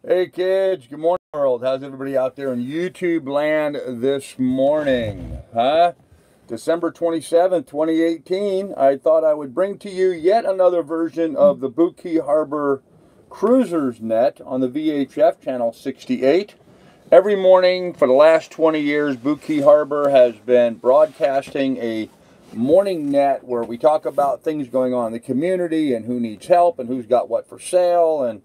Hey kids, good morning world. How's everybody out there in YouTube land this morning? Huh? December 27th, 2018. I thought I would bring to you yet another version of the Boot Key Harbor Cruisers Net on the VHF channel 68. Every morning for the last 20 years, Boot Key Harbor has been broadcasting a morning net where we talk about things going on in the community and who needs help and who's got what for sale and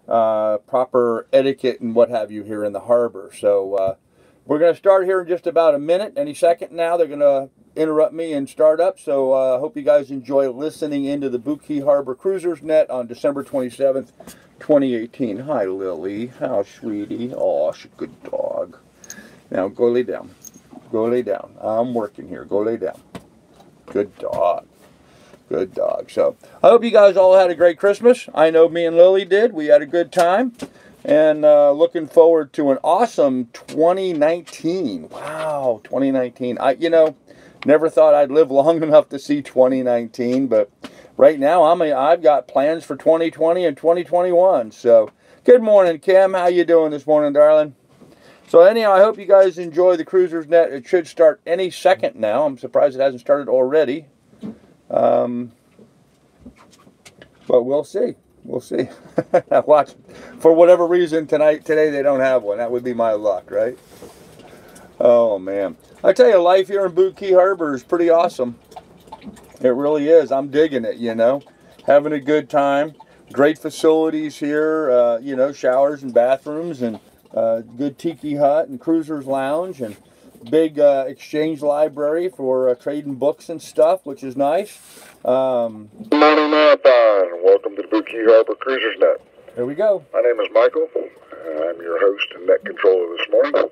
proper etiquette and what have you here in the harbor. So we're going to start here in just about a minute. Any second now they're going to interrupt me and start up. So I hope you guys enjoy listening into the Boot Key Harbor Cruisers Net on December 27th, 2018. Hi Lily, how sweetie. Oh, she's a good dog. Now go lay down. Go lay down. I'm working here. Go lay down. Good dog. Good dog. So I hope you guys all had a great Christmas. I know me and Lily did. We had a good time. And looking forward to an awesome 2019. Wow, 2019. Never thought I'd live long enough to see 2019. But right now, I've got plans for 2020 and 2021. So good morning, Kim. How you doing this morning, darling? So anyhow, I hope you guys enjoy the Cruisers Net. It should start any second now. I'm surprised it hasn't started already. But we'll see. We'll see. Watch. For whatever reason today they don't have one. That would be my luck, right? Oh man. I tell you, life here in Boot Key Harbor is pretty awesome. It really is. I'm digging it, you know. Having a good time. Great facilities here, you know, showers and bathrooms and good tiki hut and cruisers lounge and big exchange library for trading books and stuff, which is nice. Good morning, Marathon. Welcome to the Boot Key Harbor Cruisers Net. There we go. My name is Michael. I'm your host and net controller this morning.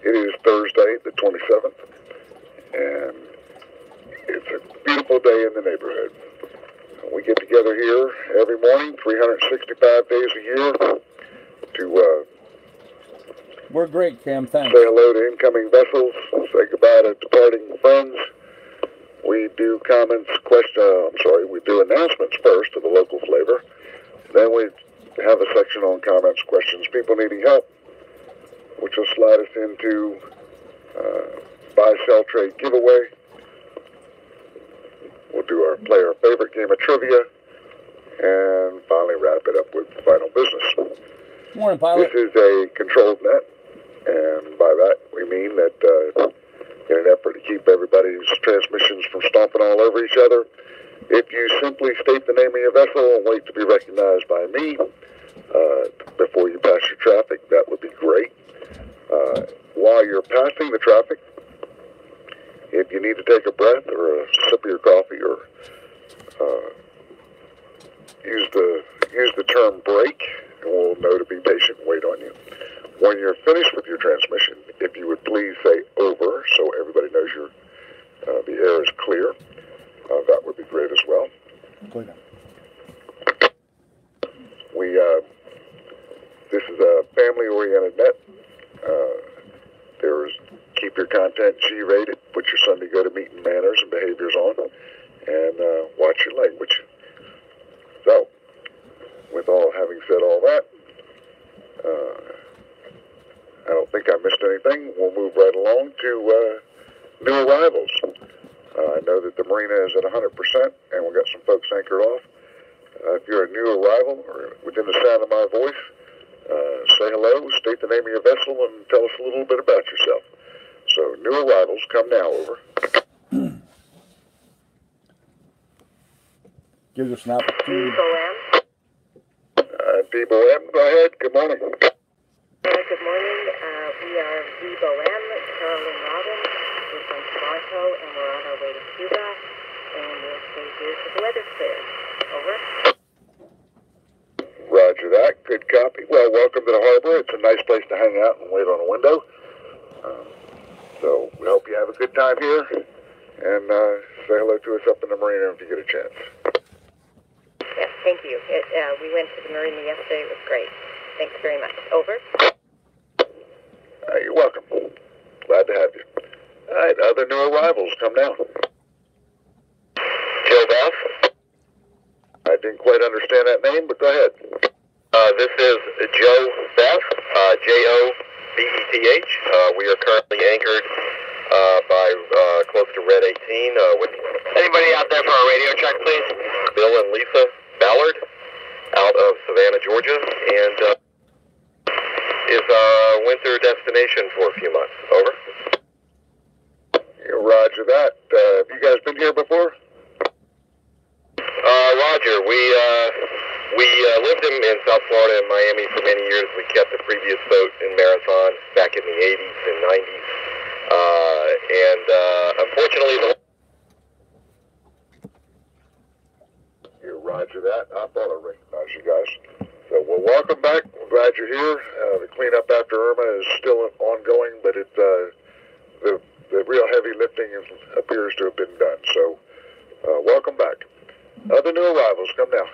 It is Thursday, the 27th, and it's a beautiful day in the neighborhood. We get together here every morning, 365 days a year, to we're great, Cam. Thanks. Say hello to incoming vessels, say goodbye to departing friends. We do we do announcements first of the local flavor. Then we have a section on comments, questions, people needing help, which will slide us into buy, sell, trade, giveaway. We'll play our favorite game of trivia, and finally wrap it up with final business. Morning, pilot. This is a controlled net, and by that we mean that in an effort to keep everybody's transmissions from stomping all over each other, if you simply state the name of your vessel and wait to be recognized by me before you pass your traffic, that would be great. While you're passing the traffic, if you need to take a breath or a sip of your coffee or use the term break, and we'll know to be patient and wait on you. When you're finished with your transmission, if you would please say over so everybody knows the air is clear, that would be great as well. This is a family-oriented net. There's keep your content G-rated, put your Sunday go-to-meeting manners and behaviors on, and watch your language. So, with having said all that, I don't think I missed anything. We'll move right along to new arrivals. I know that the marina is at 100%, and we've got some folks anchored off. If you're a new arrival or within the sound of my voice, say hello, state the name of your vessel, and tell us a little bit about yourself. So, new arrivals, come now, over. Gives us an opportunity. Debo M, go ahead. Good morning. Good morning. We are Debo M, Carol and Robin. We're from Toronto, and we're on our way to Scuba. And we'll stay here till the weather clears. Over. Roger that. Good copy. Well, welcome to the harbor. It's a nice place to hang out and wait on a window. So we hope you have a good time here. And say hello to us up in the marina if you get a chance. Yes, thank you. We went to the marina yesterday. It was great. Thanks very much. Over. You're welcome. Glad to have you. All right, other new arrivals, come down. Joe Bass. I didn't quite understand that name, but go ahead. This is Joe Beth, Jobeth. We are currently anchored by close to Red 18. With anybody out there for a radio check, please? Bill and Lisa Ballard out of Savannah, Georgia, and is our winter destination for a few months. Over. Roger that. Have you guys been here before? Roger. We lived in South Florida and Miami for many years. We kept the previous boat in Marathon back in the 80s and 90s. Unfortunately, Roger that. I thought I recognized you guys. So, well, welcome back. We're glad you're here. The cleanup after Irma is still ongoing, but it's the real heavy lifting appears to have been done. So, welcome back. Other new arrivals, come now.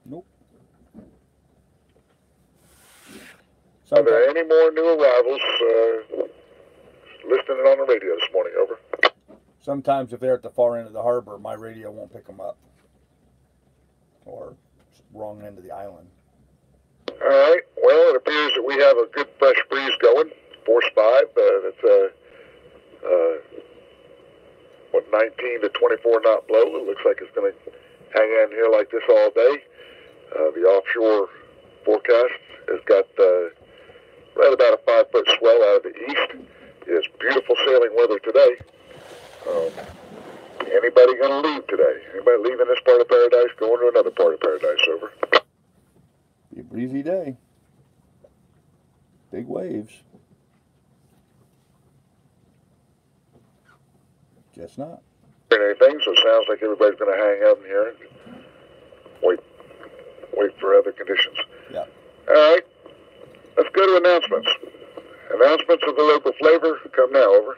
Nope. Are there any more new arrivals listening on the radio this morning? Over. Sometimes if they're at the far end of the harbor, my radio won't pick them up. Or wrong end of the island. All right. Well, it appears that we have a good fresh breeze going. Force 5. That's 19 to 24 knot blow. It looks like it's going to hang in here like this all day. The offshore forecast has got right about a 5-foot swell out of the east. It's beautiful sailing weather today. Anybody going to leave today? Anybody leaving this part of paradise, going to another part of paradise? Over. Be a breezy day. Big waves. Guess not. Anything, so it sounds like everybody's going to hang out in here and wait for other conditions. Yeah. All right. Let's go to announcements. Announcements of the local flavor. Come now. Over.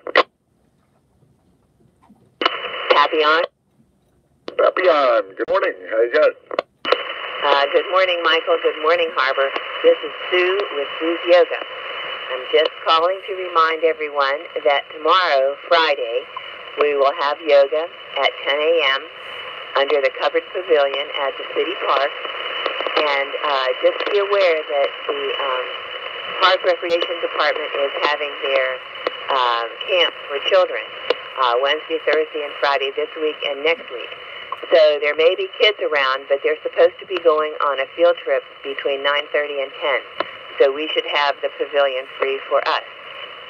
Papillon. Papillon. Good morning. How you got it? Good morning, Michael. Good morning, Harbor. This is Sue with Sue's Yoga. I'm just calling to remind everyone that tomorrow, Friday, we will have yoga at 10 a.m. under the covered pavilion at the city park. And just be aware that the Park Recreation Department is having their camp for children Wednesday, Thursday, and Friday this week and next week. So there may be kids around, but they're supposed to be going on a field trip between 9:30 and 10. So we should have the pavilion free for us.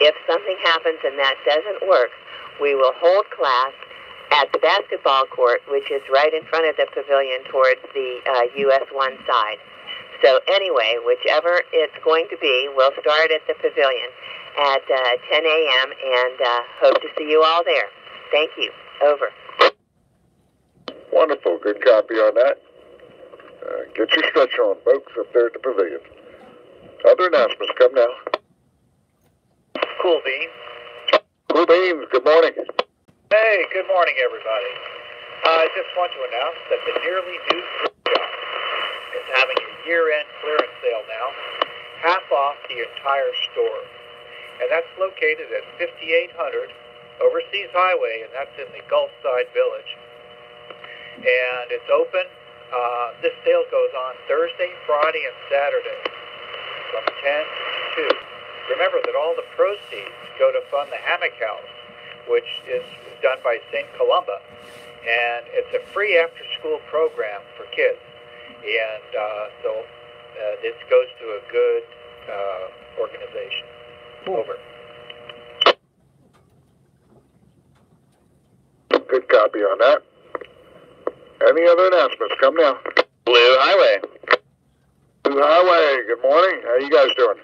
If something happens and that doesn't work, we will hold class at the basketball court, which is right in front of the pavilion towards the US 1 side. So anyway, whichever it's going to be, we'll start at the pavilion at 10 a.m. and hope to see you all there. Thank you. Over. Wonderful. Good copy on that. Get your stretch on, folks, up there at the pavilion. Other announcements come now. Cool Beans. Cool Beans, good morning. Hey, good morning, everybody. I just want to announce that the Nearly New Thrift Shop is having a year-end clearance sale now, half off the entire store. And that's located at 5800 Overseas Highway, and that's in the Gulfside Village. And it's open. This sale goes on Thursday, Friday, and Saturday from 10 to 2. Remember that all the proceeds go to fund the Hammock House, which is done by St. Columba. And it's a free after-school program for kids. And so this goes to a good organization. Over. Good copy on that. Any other announcements? Come now. Blue Highway. Blue Highway, good morning. How you guys doing?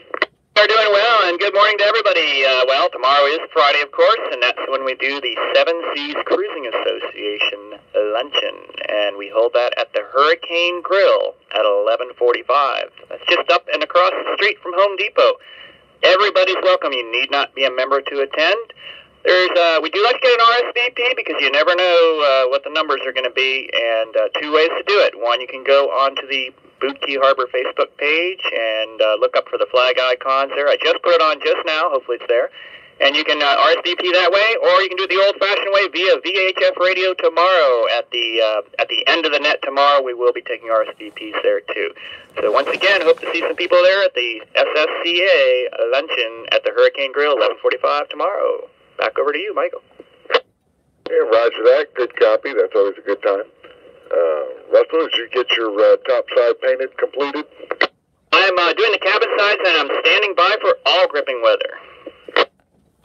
We're doing well, and good morning to everybody. Well, tomorrow is Friday, of course, and that's when we do the Seven Seas Cruising Association luncheon, and we hold that at the Hurricane Grill at 11:45. That's just up and across the street from Home Depot. Everybody's welcome. You need not be a member to attend. We do like to get an RSVP because you never know what the numbers are going to be, and two ways to do it. One, you can go onto the Boot Key Harbor Facebook page and look up for the flag icons there. I just put it on just now. Hopefully it's there. And you can RSVP that way, or you can do it the old-fashioned way via VHF radio tomorrow. At the end of the net tomorrow, we will be taking RSVPs there too. So once again, hope to see some people there at the SSCA luncheon at the Hurricane Grill, 11:45 tomorrow. Back over to you, Michael. Yeah, roger that. Good copy. That's always a good time. Russell, did you get your top side painted, completed? I'm doing the cabin sides, and I'm standing by for all gripping weather.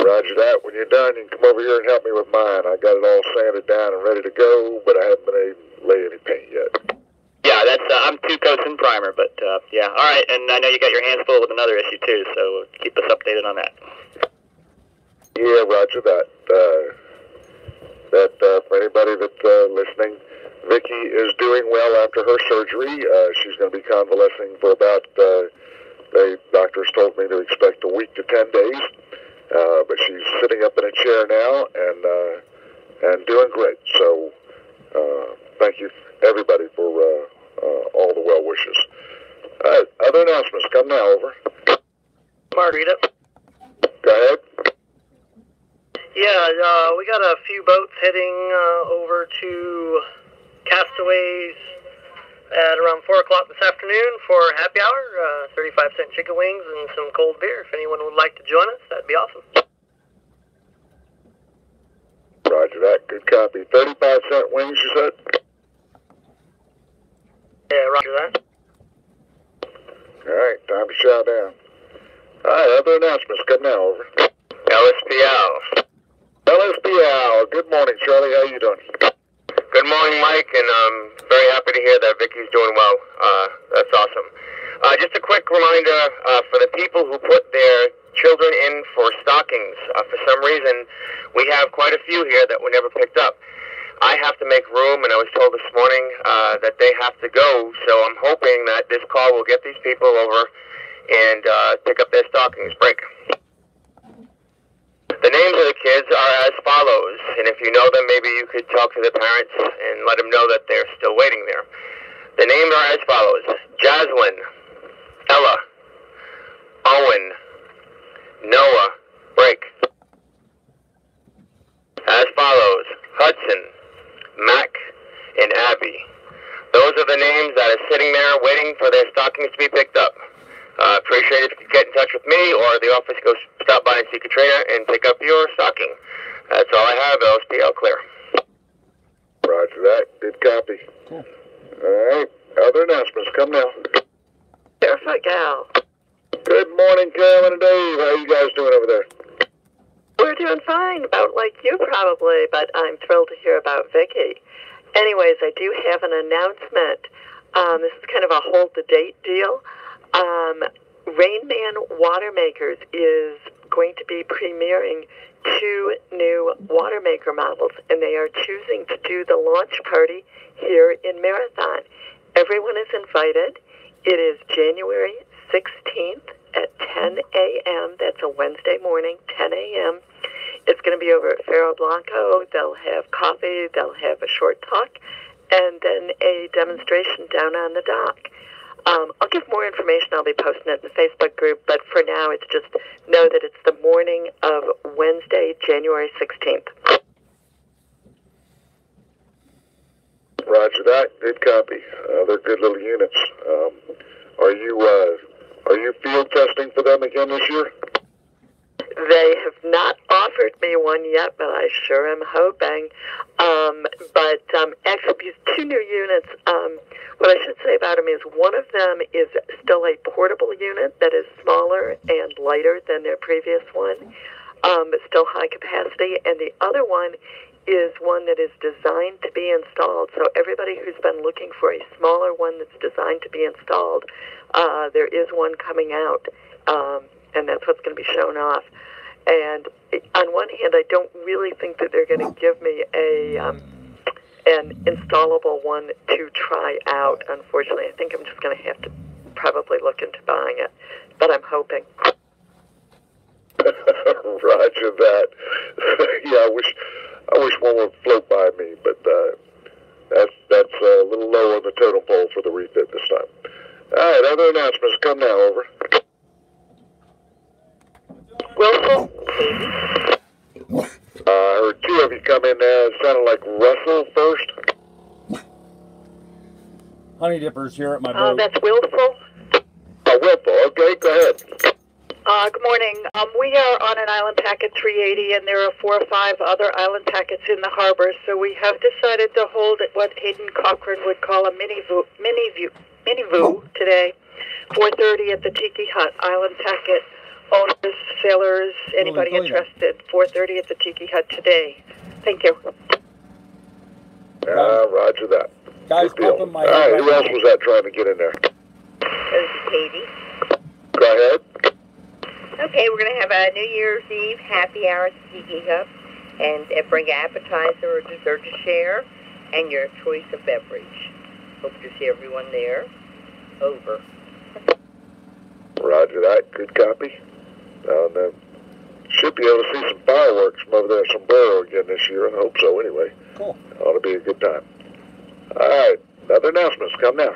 Roger that. When you're done, you can come over here and help me with mine. I got it all sanded down and ready to go, but I haven't been able to lay any paint yet. Yeah, that's I'm 2 coats in primer, but yeah. All right, and I know you got your hands full with another issue too, so keep us updated on that. Yeah, roger that. For anybody that's listening, Vicki is doing well after her surgery. She's going to be convalescing for about, the doctors told me to expect a week to 10 days. But she's sitting up in a chair now and doing great. So thank you, everybody, for all the well wishes. Other announcements, come now, over. Margarita. Go ahead. Yeah, we got a few boats heading over to Castaways at around 4 o'clock this afternoon for happy hour, 35-cent chicken wings and some cold beer. If anyone would like to join us, that'd be awesome. Roger that. Good copy. 35-cent wings, you said? Yeah, roger that. All right, time to shout down. All right, other announcements, come now, over. LSPL. LSPL. Good morning, Charlie. How you doing? Good morning, Mike, and I'm very happy to hear that Vicky's doing well. That's awesome. Just a quick reminder for the people who put their children in for stockings. For some reason, we have quite a few here that were never picked up. I have to make room, and I was told this morning that they have to go, so I'm hoping that this call will get these people over and pick up their stockings. Break. The names of the kids are as follows, and if you know them, maybe you could talk to the parents and let them know that they're still waiting there. The names are as follows: Jaslyn, Ella, Owen, Noah, break. As follows: Hudson, Mac, and Abby. Those are the names that are sitting there waiting for their stockings to be picked up. Appreciate it if you get in touch with me or the office. Go stop by and see Katrina and pick up your stocking. That's all I have. LSPL clear. Roger that. Good copy. Cool. All right. Other announcements, come now. Barefoot Gal. Good morning, Carolyn and Dave. How you guys doing over there? We're doing fine, about like you probably, but I'm thrilled to hear about Vicki. Anyways, I do have an announcement. This is kind of a hold the date deal. Rain Man Water Makers is going to be premiering 2 new water maker models, and they are choosing to do the launch party here in Marathon. Everyone is invited. It is January 16th at 10 a.m. That's a Wednesday morning, 10 a.m. It's going to be over at Ferro Blanco. They'll have coffee, they'll have a short talk, and then a demonstration down on the dock. I'll give more information. I'll be posting it in the Facebook group, but for now, it's just know that it's the morning of Wednesday, January 16th. Roger that. Good copy. They're good little units. Are you field testing for them again this year? They have not offered me one yet, but I sure am hoping. Actually, these 2 new units, what I should say about them is one of them is still a portable unit that is smaller and lighter than their previous one, but still high capacity. And the other one is one that is designed to be installed. So everybody who's been looking for a smaller one that's designed to be installed, there is one coming out, and that's what's going to be shown off. And on one hand, I don't really think that they're going to give me an installable one to try out. Unfortunately, I think I'm just going to have to probably look into buying it, but I'm hoping. Roger that. Yeah, I wish one would float by me, but that's a little low on the totem pole for the refit this time. All right, other announcements, come now, over. Willful of you come in there. It sounded like Russell first. Honey Dippers here at my boat. That's Willful. Oh, Whipple. Okay, go ahead. Good morning. We are on an island packet 380, and there are 4 or 5 other island packets in the harbor. So we have decided to hold at what Hayden Cochran would call a mini VU today, 4:30 at the Tiki Hut. Island packet owners, sailors, anybody interested, 4:30 at the Tiki Hut today. Thank you. Roger that. Guys, pumping my All head right, who else was that trying to get in there? This is Katie. Go ahead. Okay, we're going to have a New Year's Eve happy hour at the Tiki Hut, and bring an appetizer or dessert to share, and your choice of beverage. Hope to see everyone there. Over. Roger that. Good copy. Should be able to see some fireworks from over there at Sombrero again this year. I hope so, anyway. Cool. Ought to be a good time. All right. Other announcements. Come now.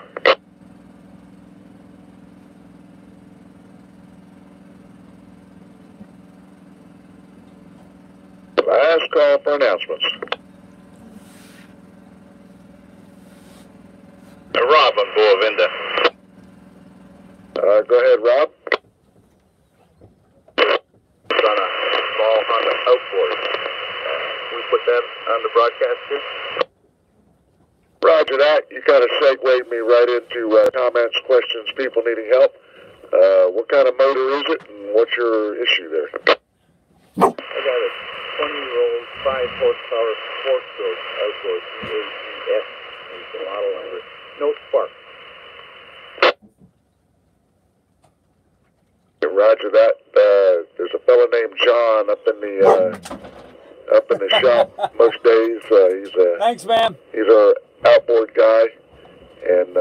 Last call for announcements. Rob on Boavinda. Go ahead, Rob. It's on a small Honda outboard. We put that on the broadcast here. Roger that. You kind of segued me right into comments, questions, people needing help. What kind of motor is it, and what's your issue there? I got a 20-year-old 5-horsepower 4-stroke outboard, AES, is the model number. No spark. Roger that. There's a fellow named John up in the shop most days. Thanks, man. He's our outboard guy, and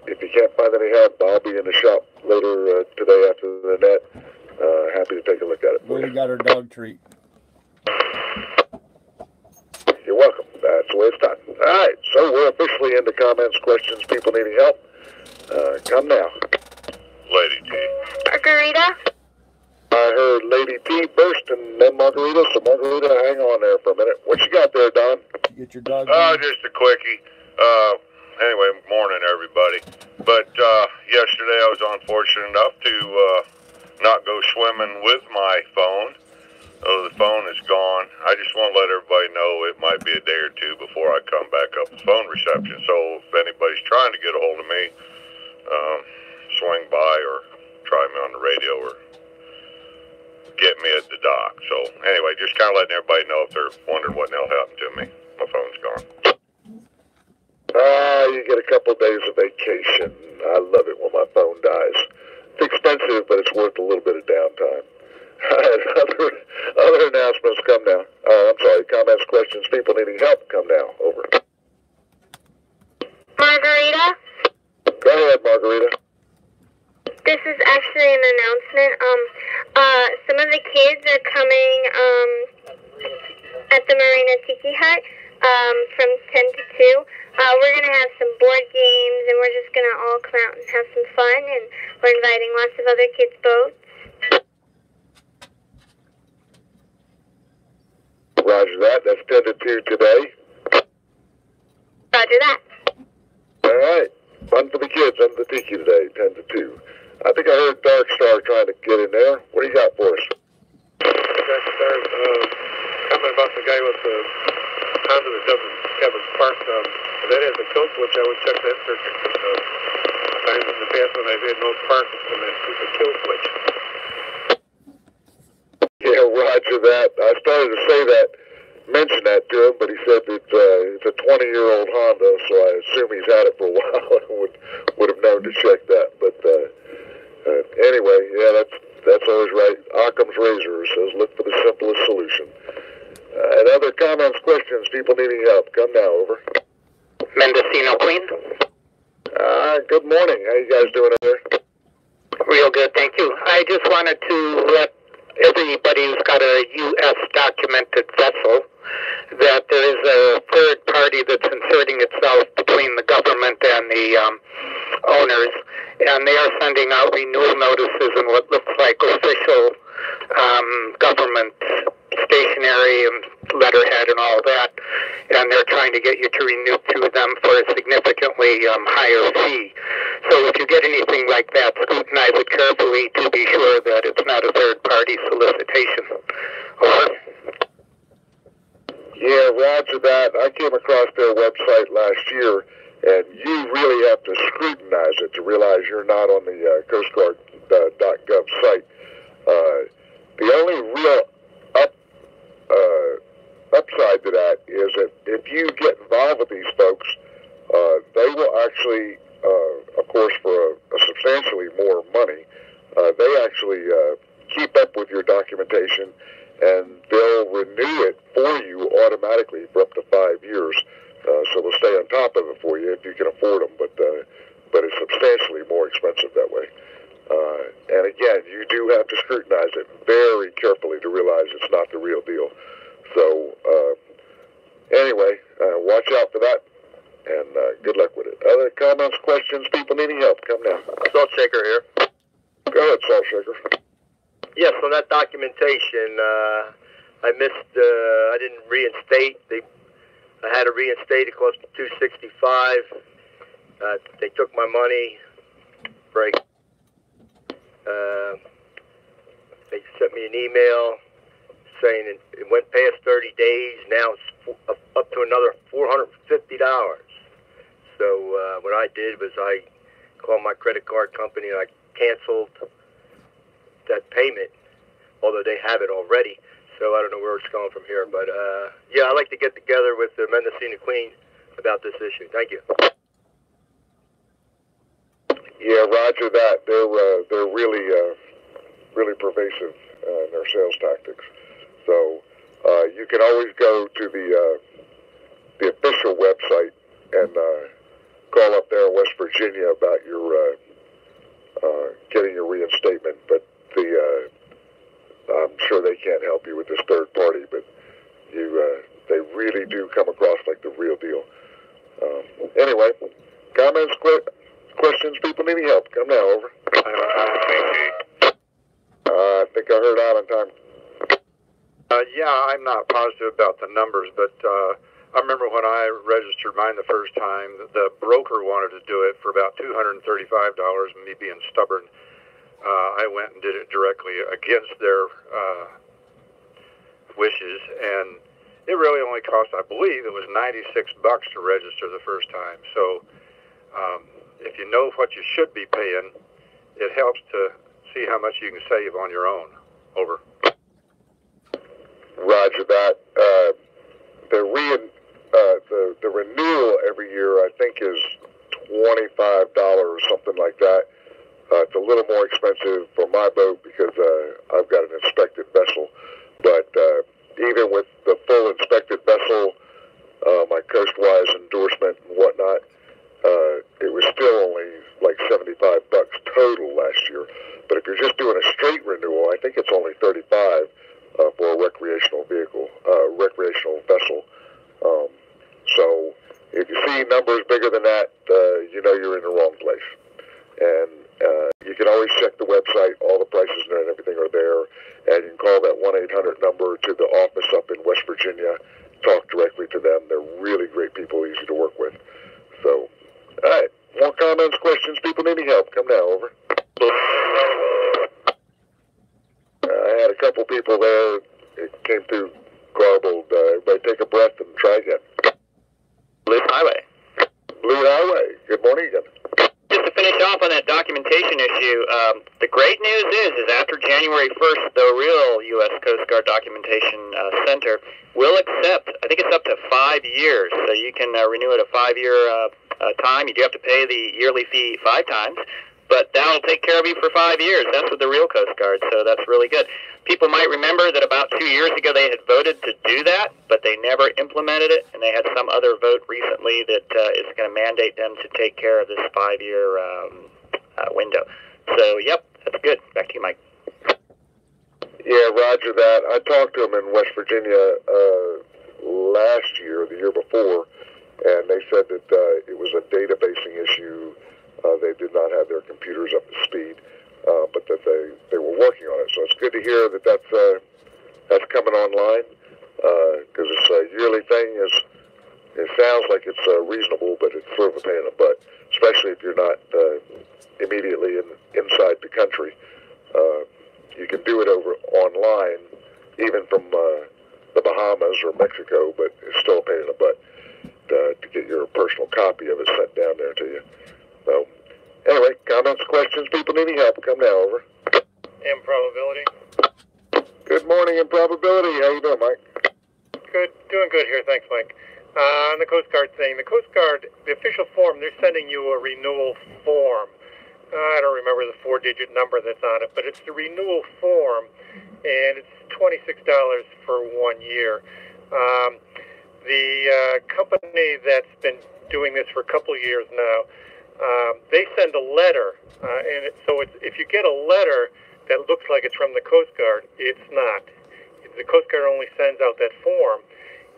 if you can't find any help, I'll be in the shop later today after the net. Happy to take a look at it. We got our dog treat. You're welcome. That's the way it's done. All right, so we're officially into comments, questions, people needing help. Come now. Lady T. Margarita? I heard Lady T first and then Margarita, so Margarita, hang on there for a minute. What you got there, Don? Get your dog. Just a quickie. Anyway, morning, everybody. But yesterday I was unfortunate enough to not go swimming with my phone. Oh, the phone is gone. I just want to let everybody know it might be a day or two before I come back up with phone reception. So if anybody's trying to get a hold of me, swing by or try me on the radio or get me at the dock. So anyway, just kind of letting everybody know if they're wondering what the hell happened to me. My phone's gone. You get a couple of days of vacation. I love it when my phone dies. It's expensive, but it's worth a little bit of downtime. Other announcements, come now. I'm sorry, comments, questions, people needing help, come now. Over. Margarita? Go ahead, Margarita. This is actually an announcement. Some of the kids are coming at the Marina Tiki Hut from 10 to 2. We're going to have some board games, and we're just going to all come out and have some fun, and we're inviting lots of other kids' boats. Roger that. That's 10 to 2 today. Roger that. All right. Fun for the kids under the Tiki today, 10 to 2. I think I heard Dark Star trying to get in there. What do you got for us? Dark Star, comment about the guy with the Honda that doesn't have a spark. That has a kill switch. I would check that circuit. Times in the past when I've had no spark, it's been that stupid kill switch. Yeah, roger that. I started to say that, mention that to him, but he said it's a 20-year-old Honda, so I assume he's had it for a while and would have known to check that. But anyway, yeah, that's always right. Occam's razor says look for the simplest solution. And other comments, questions, people needing help, come now. Over. Mendocino Queen. Good morning. How you guys doing over there? Real good, thank you. I just wanted to let everybody who's got a U.S. documented vessel that there is a third party that's inserting itself between the government and the owners, and they are sending out renewal notices and what looks like official government stationery and letterhead and all that, and they're trying to get you to renew to them for a significantly higher fee. So if you get anything like that, scrutinize it carefully to be sure that it's not a third-party solicitation. Over. Yeah, roger that. I came across their website last year, and you really have to scrutinize it to realize you're not on the CoastGuard.gov site. The only real upside to that is that if you get involved with these folks, they will actually, of course, for a substantially more money, they actually keep up with your documentation, and they'll renew it for you automatically for up to 5 years. So they'll stay on top of it for you if you can afford them, but it's substantially more expensive that way. And again, you do have to scrutinize it very carefully to realize it's not the real deal. So anyway, watch out for that, and good luck with it. Other comments, questions, people needing help, come now. Salt Shaker here. Go ahead, Salt Shaker. Yes, on that documentation, I missed, I didn't reinstate. I had to reinstate. It cost me $265. They took my money. They sent me an email saying it went past 30 days. Now it's up to another $450. So what I did was I called my credit card company and I canceled that payment, although they have it already. So I don't know where it's going from here. But yeah, I'd like to get together with the Mendocino Queen about this issue. Thank you. Yeah, roger that. They're really pervasive in their sales tactics. So you can always go to the official website and call up there in West Virginia about your getting your reinstatement. But I'm sure they can't help you with this third party. But they really do come across like the real deal. Anyway, comments, questions, people needing help, come now, over. I think I heard out on time. Yeah, I'm not positive about the numbers, but I remember when I registered mine the first time, the broker wanted to do it for about $235, and me being stubborn, I went and did it directly against their wishes, and it really only cost, I believe, it was $96 to register the first time. So if you know what you should be paying, it helps to see how much you can save on your own. Over. Roger that. The renewal every year, I think, is $25 or something like that. It's a little more expensive for my boat because I've got an inspected vessel. But even with the full inspected vessel, my coastwise endorsement and whatnot, it was still only like $75 total last year. But if you're just doing a straight renewal, I think it's only $35 for a recreational vehicle, recreational vessel. So if you see numbers bigger than that, you know you're in the wrong place. And you can always check the website. All the prices and everything are there. And you can call that 1-800 number to the office up in West Virginia. Talk directly to them. They're really great people, easy to work with. So, all right. More comments, questions, people needing help? Come now, over. I had a couple people there. It came through garbled. Everybody take a breath and try again. Blue Highway. Blue Highway. Good morning again. Just to finish off on that documentation issue, the great news is after January 1st, the real U.S. Coast Guard Documentation Center will accept, I think it's up to 5 years, so you can renew it a 5-year time. You do have to pay the yearly fee 5 times, but that'll take care of you for 5 years. That's with the real Coast Guard, so that's really good. People might remember that about 2 years ago they had voted to do that, but they never implemented it, and they had some other vote recently that is going to mandate them to take care of this 5-year window. So, yep, that's good. Back to you, Mike. Yeah, roger that. I talked to them in West Virginia last year, the year before, and they said that it was a databasing issue. They did not have their computers up to speed, but that they were working on it. So it's good to hear that that's that's coming online, because it's a yearly thing. It sounds like it's reasonable, but it's sort of a pain in the butt, especially if you're not immediately inside the country. You can do it over online, even from the Bahamas or Mexico, but it's still a pain in the butt to get your personal copy of it sent down there to you. So, anyway, comments, questions, people needing help, come now, over. Improbability. Good morning, Improbability. How you doing, Mike? Good. Doing good here. Thanks, Mike. On the Coast Guard thing, the Coast Guard, the official form, they're sending you a renewal form. I don't remember the 4-digit number that's on it, but it's the renewal form, and it's $26 for 1 year. The company that's been doing this for a couple of years now, they send a letter, and so if you get a letter that looks like it's from the Coast Guard, it's not. The Coast Guard only sends out that form,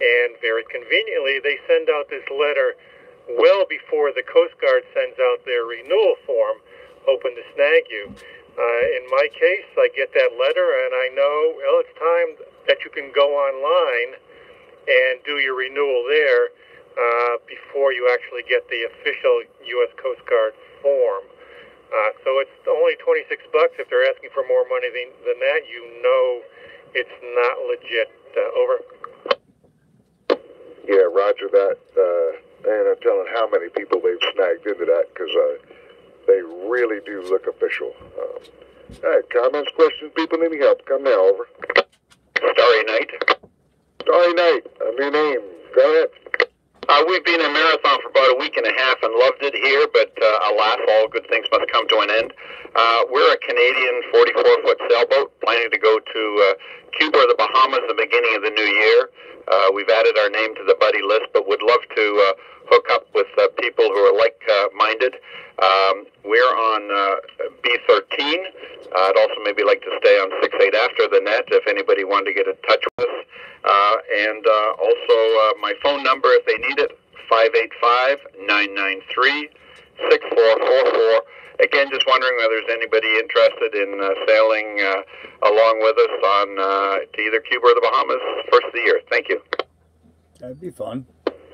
and very conveniently, they send out this letter well before the Coast Guard sends out their renewal form, hoping to snag you. In my case, I get that letter, and I know, well, it's time that you can go online and do your renewal there before you actually get the official U.S. Coast Guard form. So it's only $26. If they're asking for more money than that, you know it's not legit. Over. Yeah, roger that. And I'm telling how many people they've snagged into that, because they really do look official. All right, comments, questions, people needing help, come now, over. Starry Night. Starry Night, a new name. Go ahead. We've been in Marathon for about a week and a half and loved it here, but alas, all good things must come to an end. We're a Canadian 44-foot sailboat planning to go to Cuba or the Bahamas at the beginning of the new year. We've added our name to the buddy list, but would love to hook up with people who are like-minded. We're on B13. I'd also maybe like to stay on 68 after the net if anybody wanted to get in touch with us. And also my phone number, if they need it, 585-993-6444. Again, just wondering whether there's anybody interested in sailing along with us on to either Cuba or the Bahamas first of the year. Thank you. That'd be fun.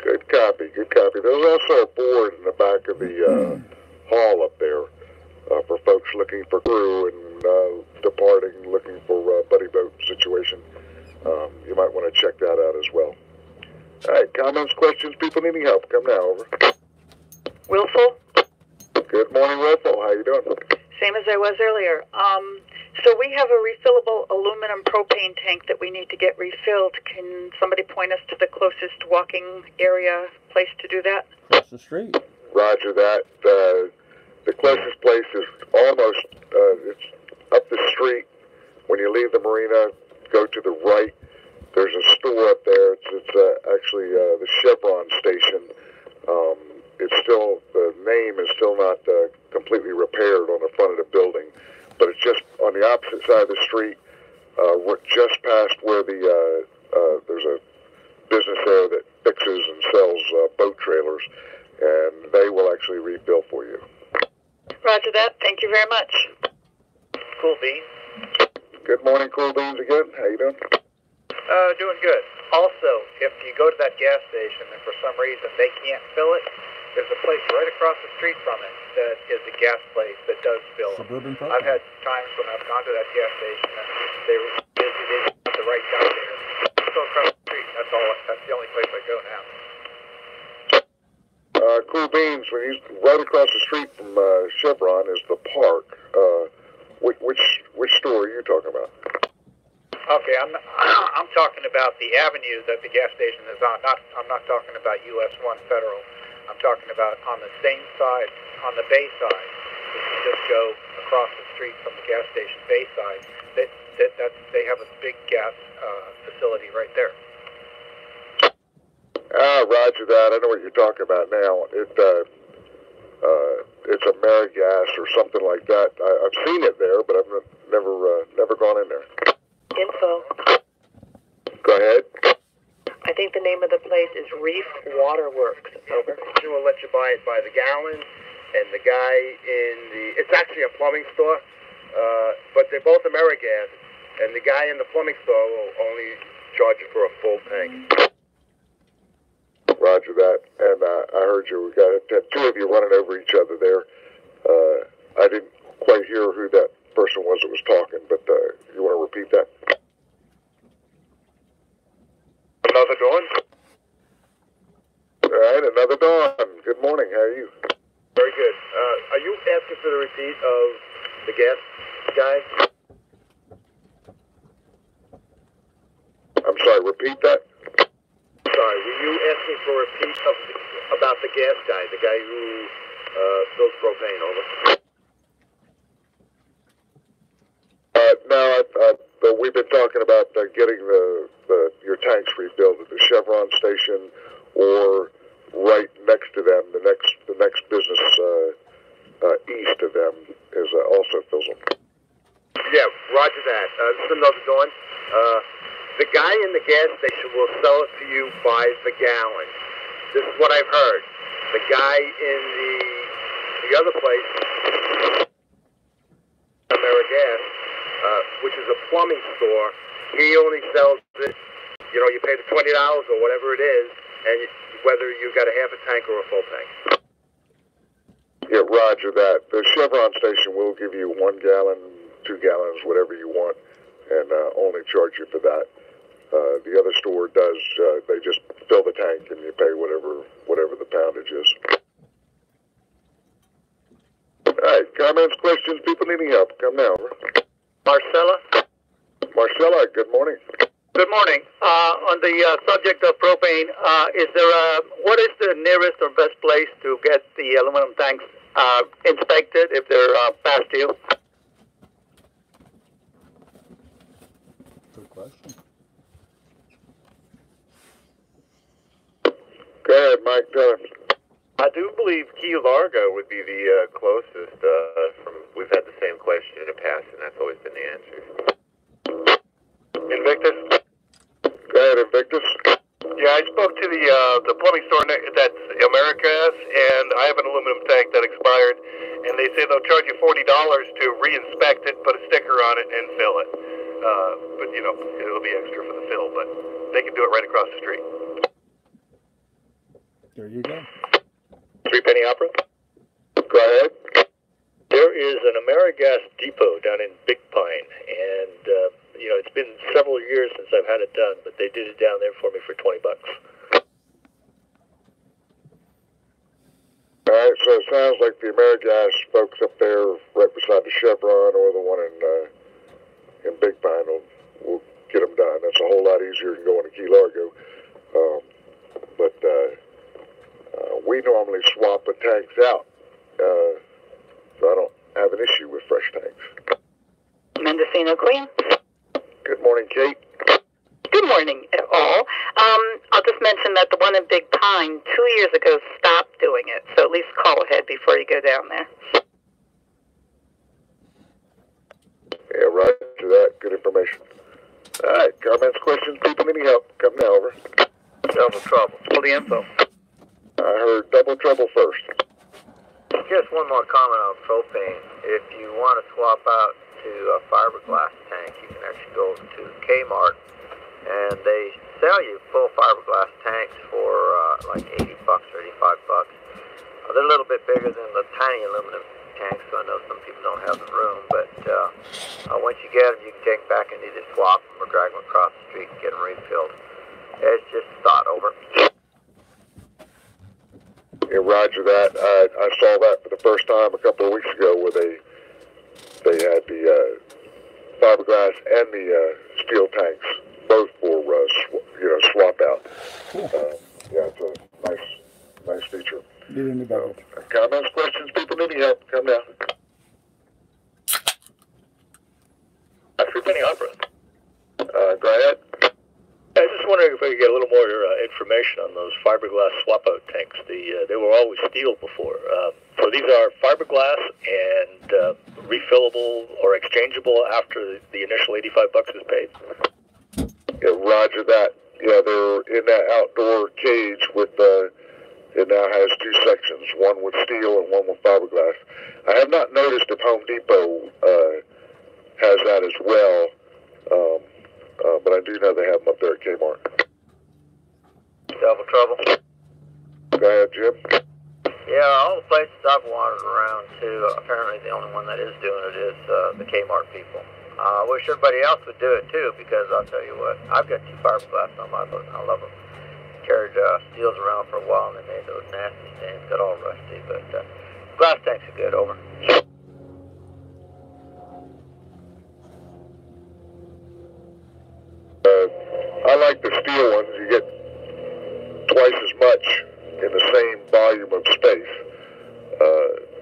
Good copy, good copy. There's also a board in the back of the hall up there for folks looking for crew and departing, looking for a buddy boat situation. You might want to check that out as well. All right, comments, questions, people needing help, come now, over. Willful? Good morning, Wilfo. How you doing? Same as I was earlier. So we have a refillable aluminum propane tank that we need to get refilled. Can somebody point us to the closest walking area place to do that? Across the street. Roger that. The closest place is almost, it's up the street. When you leave the marina, go to the right. There's a store up there. It's actually the Chevron station. It's still, the name is still not completely repaired on the front of the building, but it's just on the opposite side of the street, just past where the there's a business there that fixes and sells boat trailers, and they will actually refill for you. Roger that. Thank you very much. Cool Beans. Good morning, Cool Beans again. How you doing? Doing good. Also, if you go to that gas station and for some reason they can't fill it, there's a place right across the street from it that is a gas place that does fill it. Suburban Propane. I've had times when I've gone to that gas station and they were busy, they didn't have the right guy there. Go across the street. That's the only place I go now. Cool Beans, when you right across the street from Chevron is the park. Which store are you talking about? Okay, I'm talking about the avenue that the gas station is on. I'm not talking about US 1 Federal. I'm talking about on the same side, on the bay side. If you just go across the street from the gas station bay side, they have a big gas facility right there. Roger that. I know what you're talking about now. It's a Marigas or something like that. I've seen it there, but I've never gone in there. Info. Go ahead. I think the name of the place is Reef Waterworks. Over. She will let you buy it by the gallon, and the guy it's actually a plumbing store, but they're both Amerigas. and the guy in the plumbing store will only charge you for a full tank. Roger that. And I heard you. We got two of you running over each other there. I didn't quite hear who that person was that was talking, but you want to repeat that? Another Dawn? All right, another Dawn. Good morning. How are you? Very good. Are you asking for the repeat of the gas guy? I'm sorry, repeat that? Sorry, were you asking for a repeat of about the gas guy, the guy who fills propane, over? No, but we've been talking about getting your tanks refilled at the Chevron station or right next to them. The next business east of them is also fills them. Yeah, roger that. This is another Dawn. The guy in the gas station will sell it to you by the gallon. This is what I've heard. The guy in the other place, AmeriGas, which is a plumbing store, he only sells it. You know, you pay the $20 or whatever it is, and whether you got a half a tank or a full tank. Yeah, roger that. The Chevron station will give you 1 gallon, 2 gallons, whatever you want, and only charge you for that. The other store does, they just fill the tank and you pay whatever the poundage is. All right, comments, questions, people needing help, come now. Marcella? Marcella, good morning. Good morning. On the subject of propane, what is the nearest or best place to get the aluminum tanks inspected if they're past due? Good question. Go ahead, Mike, tell him. I do believe Key Largo would be the closest. We've had the same question in the past, and that's always been the answer. Invictus? Go ahead, Invictus. Yeah, I spoke to the plumbing store that's AmeriGas, and I have an aluminum tank that expired, and they say they'll charge you $40 to re-inspect it, put a sticker on it, and fill it. But, you know, it'll be extra for the fill, but they can do it right across the street. There you go. 3 Penny Opera? Go ahead. There is an AmeriGas depot down in Big Pine, and you know, it's been several years since I've had it done, but they did it down there for me for $20. All right, so it sounds like the AmeriGas folks up there right beside the Chevron or the one in Big Pine will get them done. That's a whole lot easier than going to Key Largo. But we normally swap the tanks out, so I don't have an issue with fresh tanks. Mendocino Queen. Good morning, Kate. Good morning, all. I'll just mention that the one in Big Pine 2 years ago stopped doing it, so at least call ahead before you go down there. Yeah, right to that. Good information. All right, comments, questions, people needing help, come now, over. Double trouble. All the info. I heard double trouble first. Just one more comment on propane. If you want to swap out to a fiberglass tank, you can actually go to Kmart, and they sell you full fiberglass tanks for like $80 or $85. They're a little bit bigger than the tiny aluminum tanks, so I know some people don't have the room, but once you get them, you can take them back and either swap them or drag them across the street and get them refilled. It's just a thought, over. Yeah, roger that. I saw that for the first time a couple of weeks ago where they had the fiberglass and the steel tanks both for swap out. Yeah, it's a nice feature. Comments, questions, people needing help, come now. 3 Penny Opera. Go ahead. I was just wondering if I could get a little more information on those fiberglass swap-out tanks. They were always steel before. So these are fiberglass and refillable or exchangeable after the initial $85 is paid? Yeah, roger that. Yeah, they're in that outdoor cage with, it now has 2 sections, one with steel and one with fiberglass. I have not noticed if Home Depot has that as well. But I do know they have them up there at Kmart. Double trouble. Go ahead, Jim. Yeah, all the places I've wandered around to, apparently the only one that is doing it is the Kmart people. I wish everybody else would do it too, because I'll tell you what, I've got 2 fiberglass on my boat and I love them. Carried steels around for a while and they made those nasty stains, got all rusty, but glass tanks are good, over. I like the steel ones. You get twice as much in the same volume of space.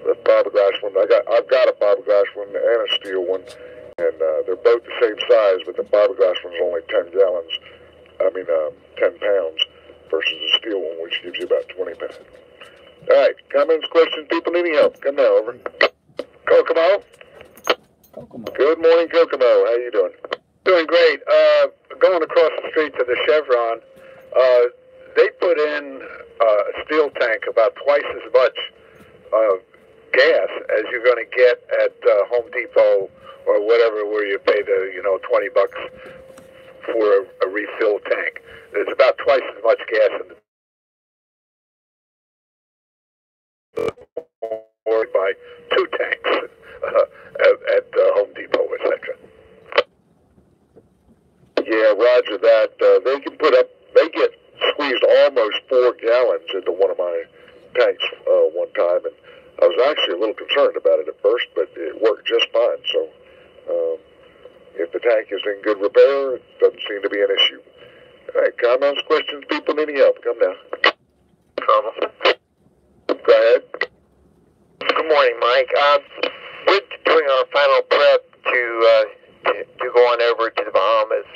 The fiberglass one, I've got a fiberglass one and a steel one, and they're both the same size, but the fiberglass one's only 10 gallons. 10 pounds versus the steel one, which gives you about 20 pounds. All right, comments, questions, people needing help? Come now, over. Kokomo? Good morning, Kokomo. How you doing? Doing great. Going across the street to the Chevron, they put in a steel tank about twice as much gas as you're going to get at Home Depot or whatever, where you pay the $20 for a refill tank. There's about twice as much gas in the or by 2 tanks at Home Depot, etc. Yeah, roger that. They get squeezed almost 4 gallons into one of my tanks one time, and I was actually a little concerned about it at first, but it worked just fine. So if the tank is in good repair, it doesn't seem to be an issue. All right, comments, questions, people needing help? Come now. Trouble. Go ahead. Good morning, Mike. We're doing our final prep to go on over to the Bahamas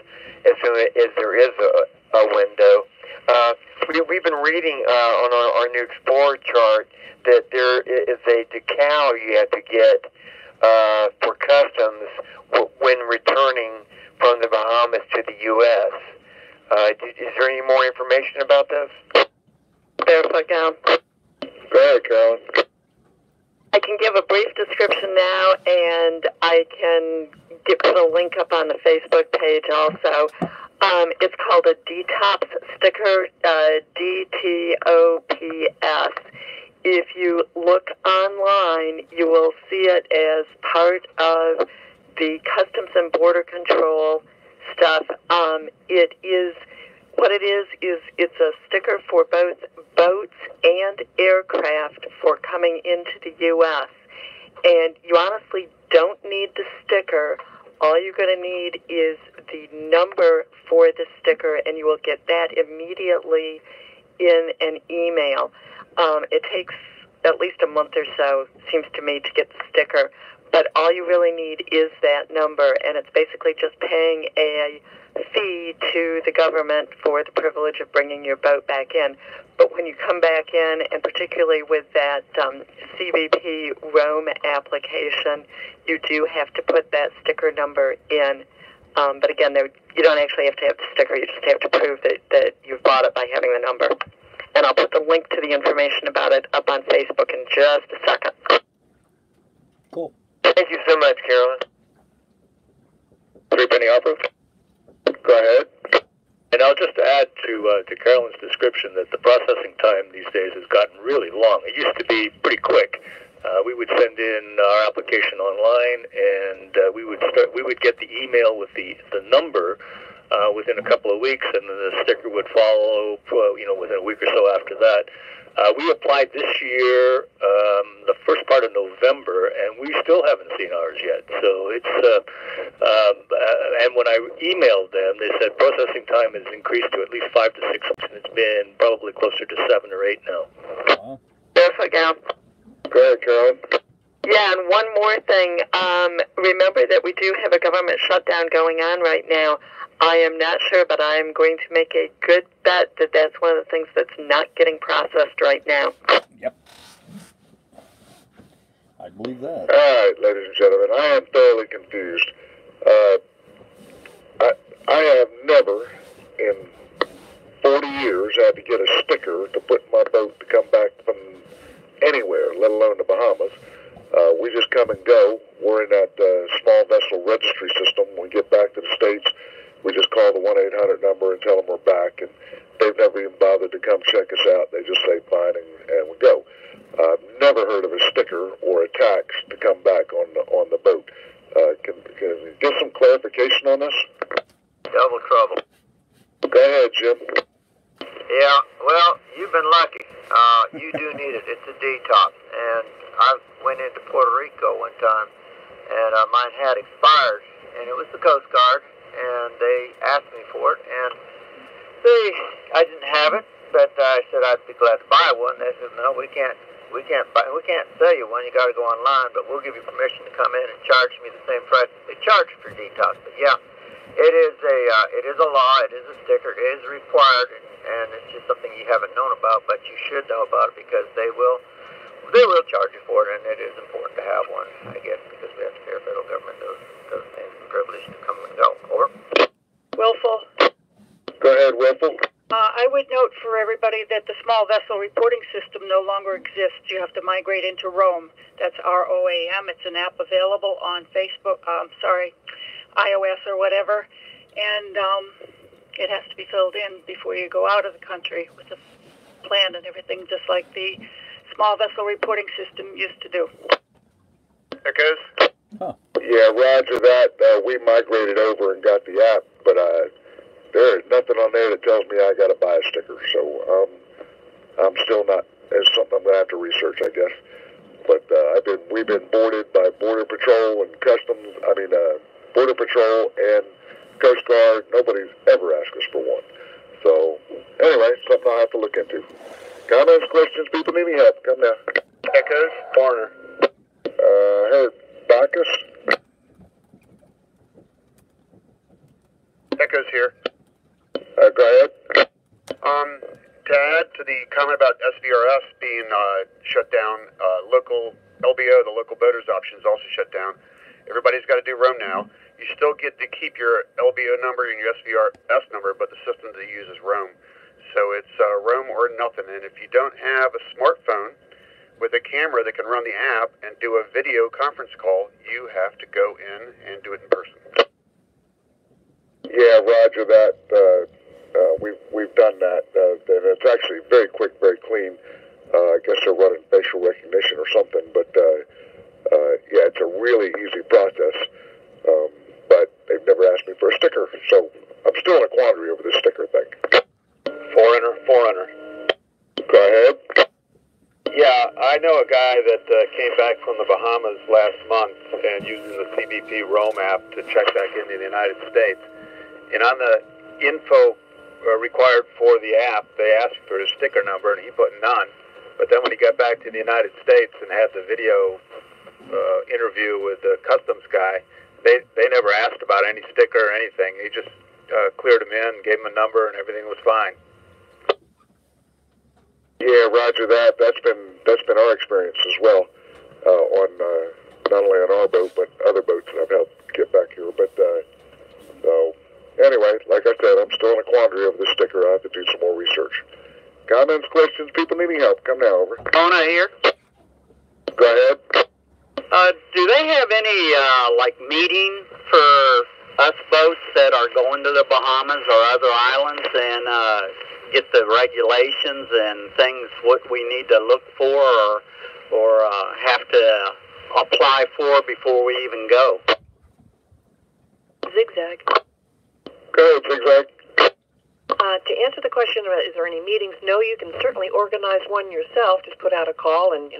as soon as there is a window. We've been reading on our new Explorer chart that there is a decal you have to get for customs when returning from the Bahamas to the U.S. Is there any more information about this? There's like Go ahead, Carolyn. I can give a brief description now, and I can put a link up on the Facebook page also. It's called a detops sticker, DTOPS. If you look online, you will see it as part of the Customs and Border Control stuff. It's a sticker for both boats and aircraft for coming into the U.S. And you honestly don't need the sticker. All you're going to need is the number for the sticker, and you will get that immediately in an email. It takes at least a month or so, seems to me, to get the sticker. But all you really need is that number, and it's basically just paying a fee to the government for the privilege of bringing your boat back in. But when you come back in, and particularly with that CBP Rome application, you do have to put that sticker number in. But again, you don't actually have to have the sticker. You just have to prove that you've bought it by having the number. And I'll put the link to the information about it up on Facebook in just a second. Cool. Thank you so much, Carolyn. 3 penny offer. Go ahead. And I'll just add to Carolyn's description that the processing time these days has gotten really long. It used to be pretty quick. We would send in our application online, and we would get the email with the number within a couple of weeks, and then the sticker would follow, within a week or so after that. We applied this year, the first part of November, and we still haven't seen ours yet. So it's, and when I emailed them, they said processing time has increased to at least 5 to 6 months, and it's been probably closer to 7 or 8 now. Yes, I can. Go ahead, Carolyn. Yeah, and one more thing. Remember that we do have a government shutdown going on right now. I am not sure, but I am going to make a good bet that that's one of the things that's not getting processed right now. Yep. I believe that. All right, ladies and gentlemen, I am thoroughly confused. I have never in 40 years had to get a sticker to put in my boat to come back from anywhere, let alone the Bahamas. We just come and go. We're in that small vessel registry system. We get back to the States, we just call the 1-800 number and tell them we're back, and they've never even bothered to come check us out. They just say fine, and we go. I've never heard of a sticker or a tax to come back on the boat. Can you get some clarification on this? Double trouble. Go ahead, Jim. Yeah, well, you've been lucky. You do need it. It's a detox. And I went into Puerto Rico one time, and mine had expired, and it was the Coast Guard, and they asked me for it, and I didn't have it, but I said I'd be glad to buy one. They said, no, we can't sell you one. You got to go online, but we'll give you permission to come in and charge me the same price they charge for detox. But yeah, it is a law. It is a sticker. It is required, and it's just something you haven't known about, but you should know about it because they will charge you for it, and it is important to have one, I guess, because we have to pay our federal government those names and privilege to come and go. Over. Willful. Go ahead, Whipple. I would note for everybody that the small vessel reporting system no longer exists. You have to migrate into ROAM. That's ROAM. It's an app available on Facebook, iOS or whatever, and it has to be filled in before you go out of the country with a plan and everything, just like the small vessel reporting system used to do. Echoes? Huh. Yeah, roger that. We migrated over and got the app, but there is nothing on there that tells me I got to buy a sticker. So I'm still not. It's something I'm going to have to research, I guess. But we've been boarded by Border Patrol and Customs. Border Patrol and Coast Guard. Nobody's ever asked us for one. So anyway, something I'll have to look into. Comments, questions, people needing help? Come now. Echoes, Barner. Heard Bacchus. Echoes here. Go ahead. To add to the comment about SVRS being shut down, local LBO, the local boaters option, is also shut down. Everybody's got to do ROAM now. You still get to keep your LBO number and your SVRS number, but the system they use is ROAM. So it's ROAM or nothing. And if you don't have a smartphone with a camera that can run the app and do a video conference call, you have to go in and do it in person. Yeah, roger that. We've done that, and it's actually very quick, very clean. I guess they're running facial recognition or something, but yeah, it's a really easy process. But they've never asked me for a sticker, so I'm still in a quandary over this sticker thing. Forerunner. Go ahead. Yeah, I know a guy that came back from the Bahamas last month and using the CBP Roam app to check back into the United States. And on the info required for the app, they asked for his sticker number, and he put none. But then when he got back to the United States and had the video interview with the customs guy, they never asked about any sticker or anything. He just cleared him in, gave him a number, and everything was fine. Yeah, roger that. That's been our experience as well, on not only on our boat but other boats that I've helped get back here. But so anyway, like I said, I'm still in a quandary over this sticker. I have to do some more research. Comments, questions, people needing help? Come now, over. Mona here. Go ahead. Do they have any meeting for us boats that are going to the Bahamas or other islands and get the regulations and things what we need to look for or have to apply for before we even go? Zigzag. Go ahead, Zigzag. To answer the question about is there any meetings, no, you can certainly organize one yourself. Just put out a call and,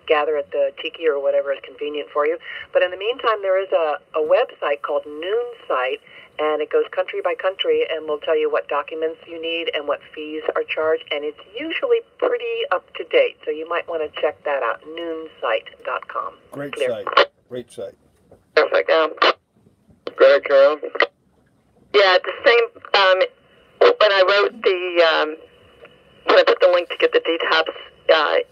gather at the tiki or whatever is convenient for you. But in the meantime, there is a website called Noon Site, and it goes country by country, and will tell you what documents you need and what fees are charged, and it's usually pretty up to date. So you might want to check that out, noonsite.com. Great Clear. site. Great site. Perfect. Go ahead, Carol. Yeah, the same, when I wrote when I put the link to get the detox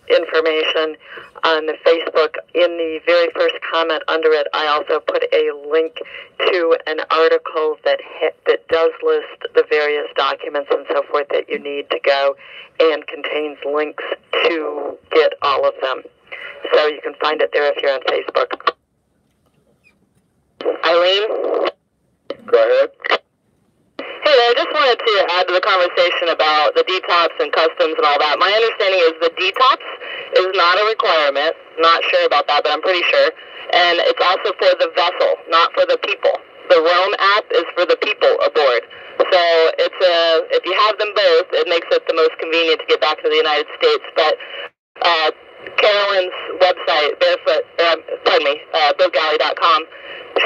information on the Facebook, in the very first comment under it, I also put a link to an article that does list the various documents and so forth that you need to go, and contains links to get all of them. So you can find it there if you're on Facebook. Eileen? Go ahead. Hey there, I just wanted to add to the conversation about the detox and customs and all that. My understanding is the detox is not a requirement. Not sure about that, but I'm pretty sure. And it's also for the vessel, not for the people. The Roam app is for the people aboard. So if you have them both, it makes it the most convenient to get back to the United States. But Carolyn's website, BoatGalley.com,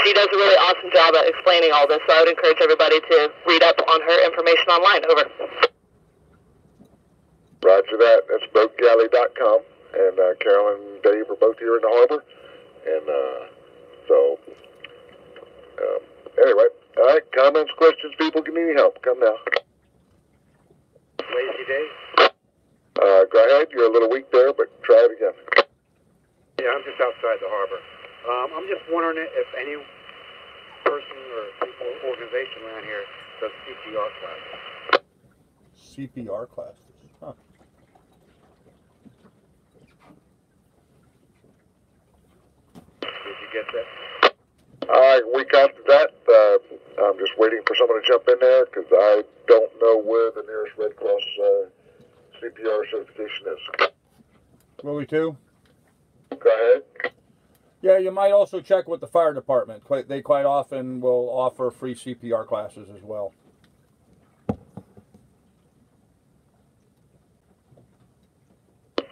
she does a really awesome job at explaining all this, so I would encourage everybody to read up on her information online. Over. Roger that. That's BoatGalley.com. And Carolyn and Dave are both here in the harbor. And anyway, all right, comments, questions, people, give me any help. Come now. Lazy Dave? Go ahead. You're a little weak there, but try it again. Yeah, I'm just outside the harbor. I'm just wondering if any person or people, organization around here does CPR classes. CPR classes? Huh. Did you get that? We got that. I'm just waiting for someone to jump in there because I don't know where the nearest Red Cross CPR certification is. Willie too? Go ahead. Yeah, you might also check with the fire department. They quite often will offer free CPR classes as well.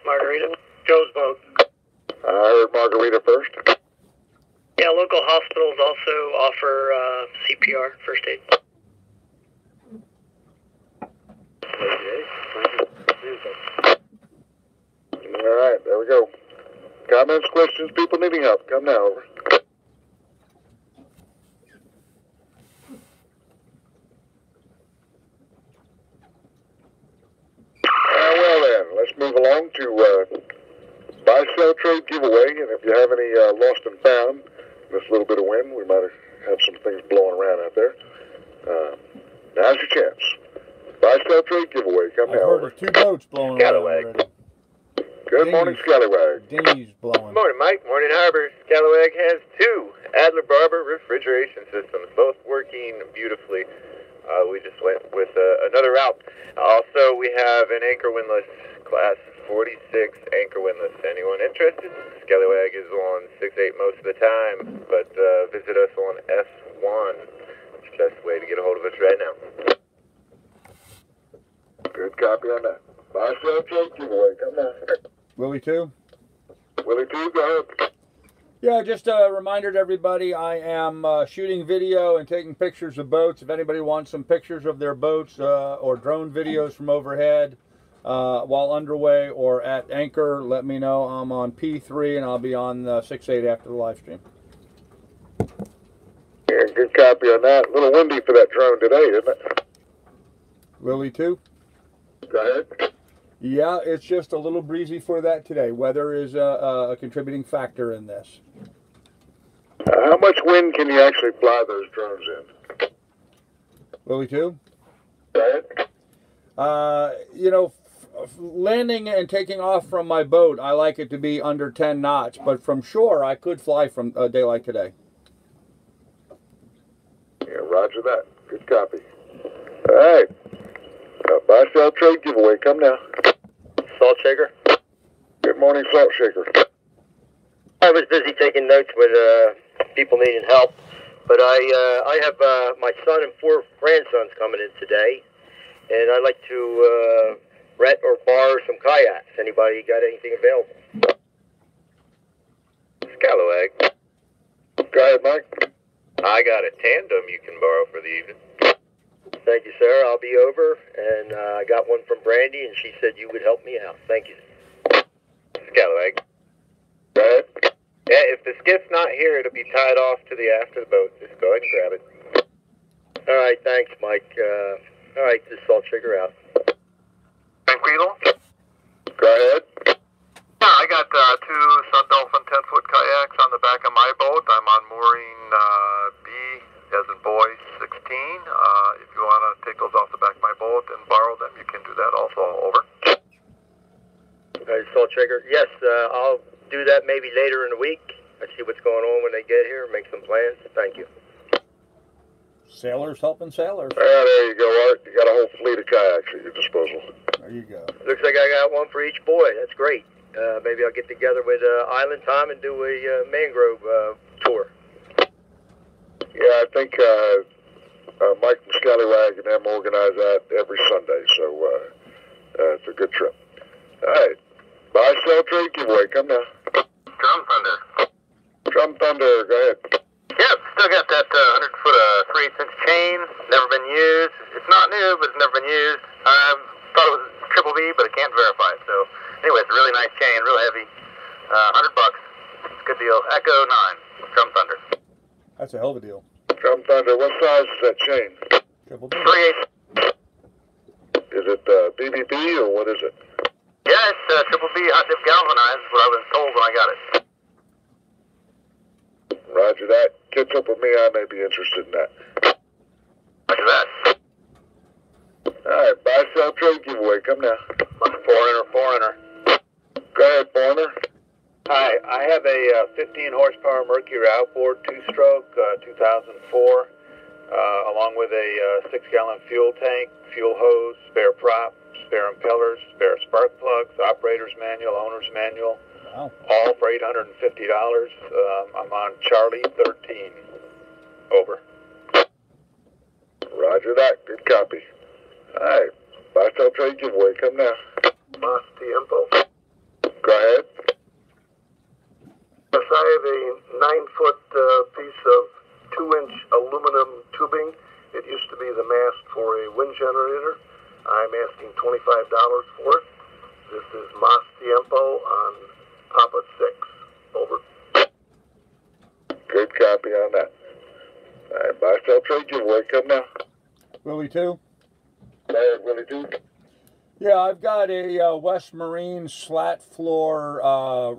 Margarita? Joe's boat. I heard Margarita first. Yeah, local hospitals also offer CPR, first aid. All right, there we go. Comments, questions, people needing help. Come now, over. Well then, let's move along to buy-sell trade giveaway. And if you have any lost and found, this little bit of wind, we might have some things blowing around out there. Now's your chance. Buy-sell trade giveaway. Come now, I've heard over. of 2 boats blowing Scallywag. around already. Good morning, Scallywag. Dinghies blowing. Morning, Mike. Morning, Harbor. Scallywag has 2 Adler Barber refrigeration systems, both working beautifully. We just went with another route. Also, we have an anchor windlass, class 46 anchor windlass. Anyone interested? Scallywag is on 6/8 most of the time, but visit us on S1. It's the best way to get a hold of us right now. Good copy on that. Buy-sell trade giveaway. Come now. Willie too? Willie too, go ahead. Yeah, just a reminder to everybody, I am shooting video and taking pictures of boats. If anybody wants some pictures of their boats or drone videos from overhead while underway or at anchor, let me know. I'm on P3 and I'll be on 6/8 after the live stream. Yeah, good copy on that. A little windy for that drone today, isn't it? Willie too? Go ahead. Yeah, it's just a little breezy for that today. Weather is a contributing factor in this. How much wind can you actually fly those drones in? Willie too? Go ahead. You know, landing and taking off from my boat, I like it to be under 10 knots, but from shore, I could fly from a day like today. Yeah, roger that. Good copy. All right. Buy-sell trade giveaway. Come now. Salt Shaker? Good morning, Salt Shaker. I was busy taking notes with people needing help, but I have my son and 4 grandsons coming in today, and I'd like to rent or borrow some kayaks. Anybody got anything available? Scallywag. Go ahead, Mike. I got a tandem you can borrow for the evening. Thank you, sir. I'll be over, and I got one from Brandy, and she said you would help me out. Thank you. Scallywag. Go ahead. Yeah, if the skiff's not here, it'll be tied off to the aft of the boat. Just go ahead and grab it. All right, thanks, Mike. All right, this Salt Shaker out. Tranquilo? Go ahead. Yeah, I got 2 Sun Dolphin 10-foot kayaks on the back of my boat. I'm on mooring B, as in boy, 16. If you want to take those off the back of my boat and borrow them, you can do that also. Over. Salt Shaker. Yes, I'll do that maybe later in the week. I see what's going on when they get here, make some plans. Thank you. Sailors helping sailors. Yeah, there you go, Art. You got a whole fleet of kayaks at your disposal. There you go. Looks like I got one for each boy. That's great. Maybe I'll get together with Island Time and do a mangrove tour. Yeah, I think Mike from Scallywag and them organize that every Sunday, so it's a good trip. All right. Buy, sell, trade, giveaway. Come now. Drum Thunder. Drum Thunder, go ahead. Yep, still got that 100-foot 3/8-inch chain. Never been used. It's not new, but it's never been used. I thought it was triple B, but I can't verify it. So, anyway, it's a really nice chain, real heavy. $100. It's a good deal. Echo 9. Drum Thunder. That's a hell of a deal. Drum Thunder, what size is that chain? Triple B. 3/8. Is it BBB or what is it? Yeah, it's triple B hot dip galvanized, is what I was told when I got it. Roger that. Catch up with me, I may be interested in that. Roger that. Alright, buy, sell, trade, giveaway. Come now. Foreigner. Go ahead, Foreigner. Hi, I have a 15 horsepower Mercury outboard, 2-stroke, 2004, along with a 6-gallon fuel tank, fuel hose, spare prop, spare impellers, spare spark plugs, operator's manual, owner's manual. Wow. All for $850. I'm on Charlie 13. Over. Roger that. Good copy. Alright. Buy, sell, trade, giveaway. Come now. Mas Tiempo. Go ahead. Yes, I have a 9-foot piece of 2-inch aluminum tubing. It used to be the mast for a wind generator. I'm asking $25 for it. This is Mas Tiempo on Papa 6. Over. Good copy on that. Alright, buy, sell, trade, giveaway. Come now. Willie too? Go ahead, Willie 2. Yeah, I've got a West Marine slat floor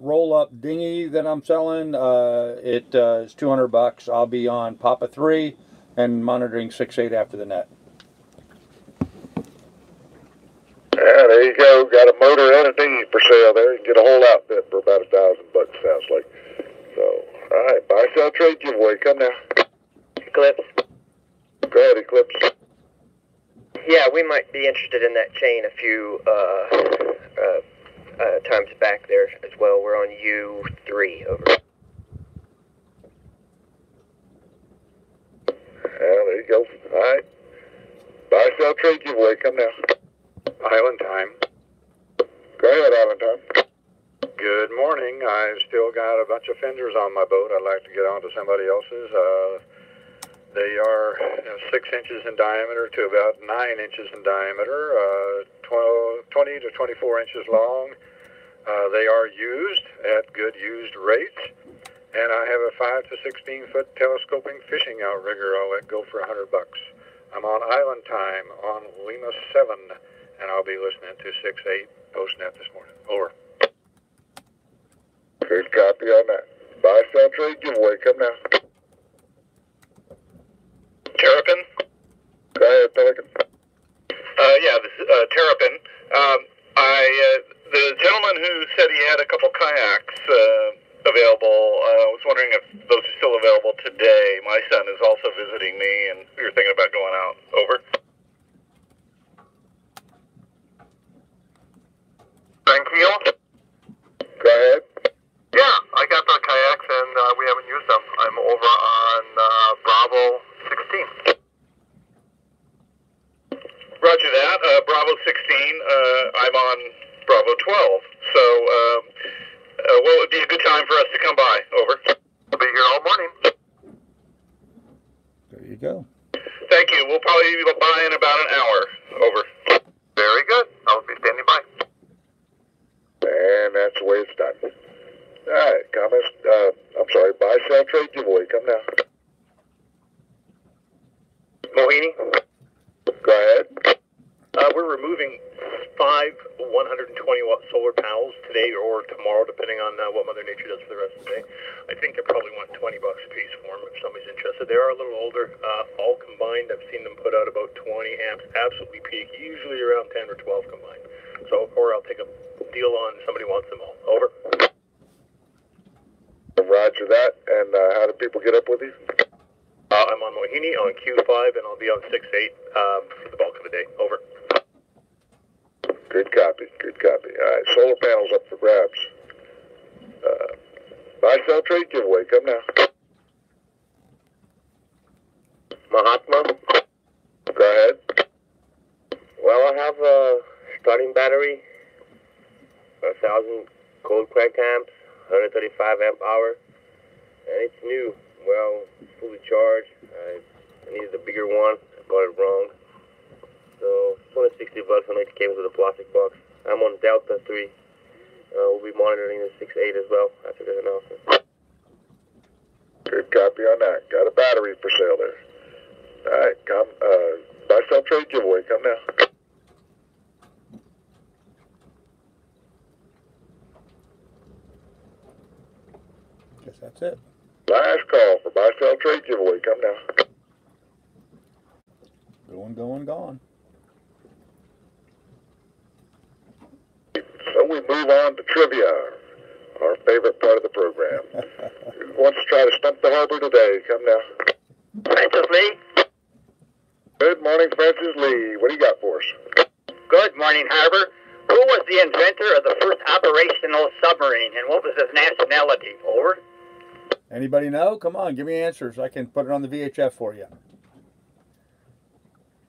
roll-up dinghy that I'm selling. It is $200. I'll be on Papa 3 and monitoring 6/8 after the net. Yeah, there you go. Got a motor and a dinghy for sale there. You can get a whole outfit for about $1,000, sounds like. So, all right, buy, sell, trade, giveaway. Come now. Eclipse. Go ahead, Eclipse. Yeah, we might be interested in that chain a few times back there as well. We're on U3. Over. Yeah, there you go. All right. Buy, sell, trade, giveaway. Come now. Island Time. Go ahead, Island Time. Good morning. I've still got a bunch of fenders on my boat. I'd like to get onto somebody else's. They are 6 inches in diameter to about 9 inches in diameter, 20 to 24 inches long. They are used at good used rates. And I have a 5 to 16 foot telescoping fishing outrigger I'll let go for $100. I'm on Island Time on Lima 7, and I'll be listening to 6/8 Postnet this morning. Over. Good copy on that. Buy, sell, trade, giveaway. Come now. Terrapin? Go ahead, Pelican. Yeah, this is Terrapin. The gentleman who said he had a couple kayaks available, I was wondering if those are still available today. My son is also visiting me, and we were thinking about going out. Over. Tranquil? Go ahead. Yeah, I got the kayaks and we haven't used them. I'm over on Bravo 16. Roger that. Bravo 16. I'm on Bravo 12. So, what would be a good time for us to come by? Over. I'll be here all morning. There you go. Thank you. We'll probably be by in about an hour. Over. Very good. I'll be standing by. And that's the way it's done. All right, comments. I'm sorry, buy, sell, trade, giveaway. Come now. Mohini? Go ahead. We're removing 5 120-watt solar panels today or tomorrow, depending on what Mother Nature does for the rest of the day. I think they probably want $20 a piece for them if somebody's interested. They are a little older. All combined, I've seen them put out about 20 amps, absolutely peak, usually around 10 or 12 combined. So, or I'll take a deal on somebody wants them all. Over. Roger that. And how do people get up with you? I'm I'm on Mohini on Q5, and I'll be on 6-8 the bulk of the day. Over. Good copy. Good copy. All right, solar panels up for grabs. Buy, sell, trade giveaway. Come now. Mahatma. Go ahead. Well, I have a starting battery, 1,000 cold crack amps, 135 amp hour, and it's new. Well, fully charged. I needed a bigger one. I got it wrong. So it's only $60 when it came with a plastic box. I'm on Delta 3. We'll be monitoring the 6-8 as well after the announcement. Good copy on that. Got a battery for sale there. All right, come. Buy, sell, trade giveaway. Come now. Guess that's it. Last call for buy, sell, trade giveaway. Come now. Going, going, gone. So we move on to trivia, our favorite part of the program. Who wants to try to stump the harbor today? Come now. Francis Lee. Good morning, Francis Lee. What do you got for us? Good morning, Harbor. Who was the inventor of the first operational submarine, and what was his nationality? Over. Anybody know? Come on, give me answers. I can put it on the VHF for you.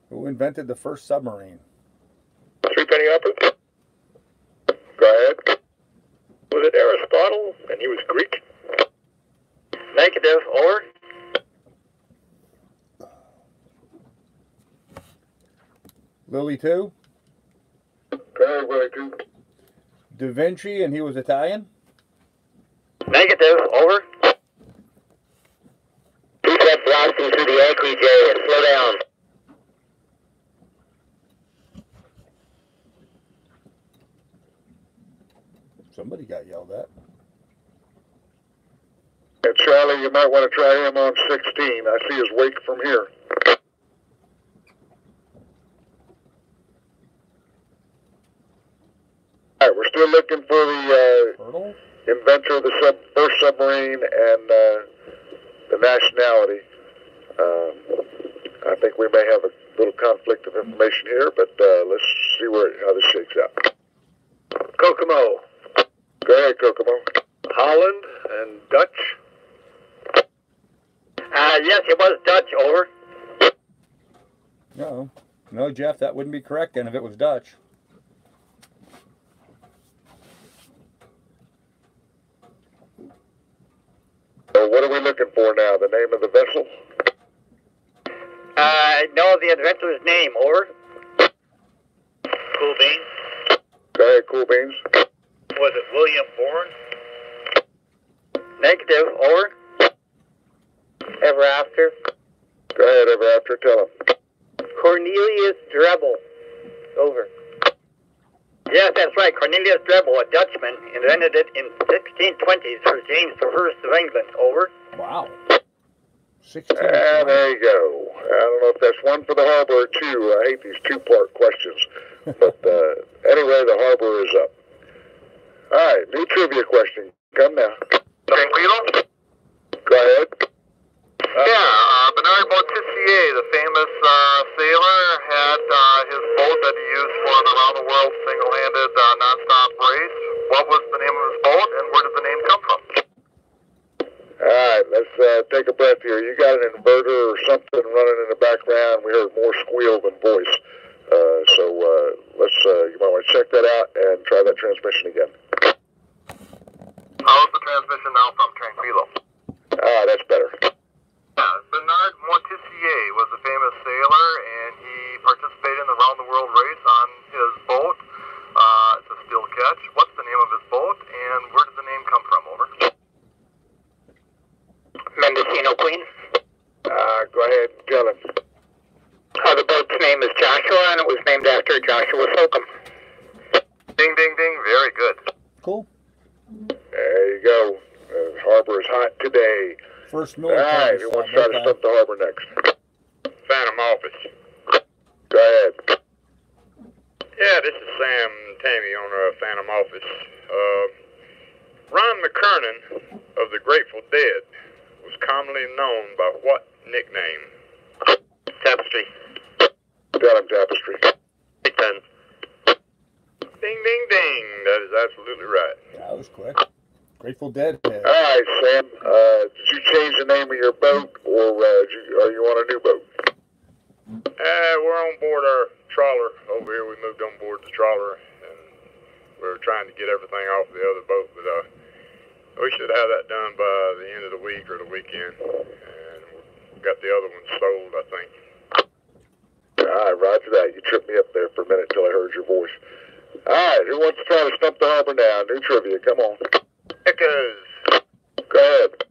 Who invented the first submarine? Three penny upper. Go ahead. Was it Aristotle, and he was Greek? Negative. Over. Lily 2? Go ahead, Willie 2. Da Vinci, and he was Italian? Negative. Over. Keep that blasting through the anchorage area. Slow down. Somebody got yelled at. And Charlie, you might want to try him on 16. I see his wake from here. All right, we're still looking for the inventor of the first submarine and the nationality. I think we may have a little conflict of information here, but let's see how this shakes out. Kokomo. Go ahead, Kokomo. Holland and Dutch. Yes, it was Dutch. Over. No. No, Jeff, that wouldn't be correct then if it was Dutch. So what are we looking for now? The name of the vessel? No, the inventor's name. Over. Cool beans. Go ahead, Cool Beans. Was it William Bourne? Negative. Over. Ever after? Go ahead, Ever After. Tell him. Cornelius Drebel. Over. Yes, that's right. Cornelius Drebel, a Dutchman, invented it in 1620s for James I of England. Over. Wow. 16. There you go. I don't know if that's one for the harbor or two. I hate these two-part questions. But anyway, the harbor is up. All right, new trivia question. Come now. Tranquilo? Go ahead. Bernard Montessier, the famous sailor, had his boat that he used for an around-the-world single-handed non-stop race. What was the name of his boat, and where did the name come from? All right, let's take a breath here. You got an inverter or something running in the background. We heard more squeal than voice. So you might want to check that out and try that transmission again. How's the transmission now from Tranquilo? That's better. Bernard Montessier was a famous sailor, and he participated in the round-the-world race on his boat. It's a steel catch. What's the name of his boat, and where did the name come from? Over. Mendocino Queen. Go ahead, tell him. The boat's name is Joshua, and it was named after Joshua Slocum. Ding, ding, ding. Very good. Cool. There you go. The harbor is hot today. First military. All right, who wants to try to stump the harbor next? Phantom Office. Go ahead. Yeah, this is Sam Tammy, owner of Phantom Office. Ron McKernan of the Grateful Dead was commonly known by what nickname? Tapestry. Got him, Tapestry. Big 10. Ding, ding, ding. That is absolutely right. That was quick. Grateful Dead. All right, Sam. Did you change the name of your boat, or are you on a new boat? We're on board our trawler over here. We moved on board the trawler, and we're trying to get everything off the other boat, but we should have that done by the end of the week or the weekend. And we've got the other one sold, I think. All right, roger that. You tripped me up there for a minute until I heard your voice. All right, who wants to try to stump the harbor now? New trivia, come on. Echoes. Go ahead.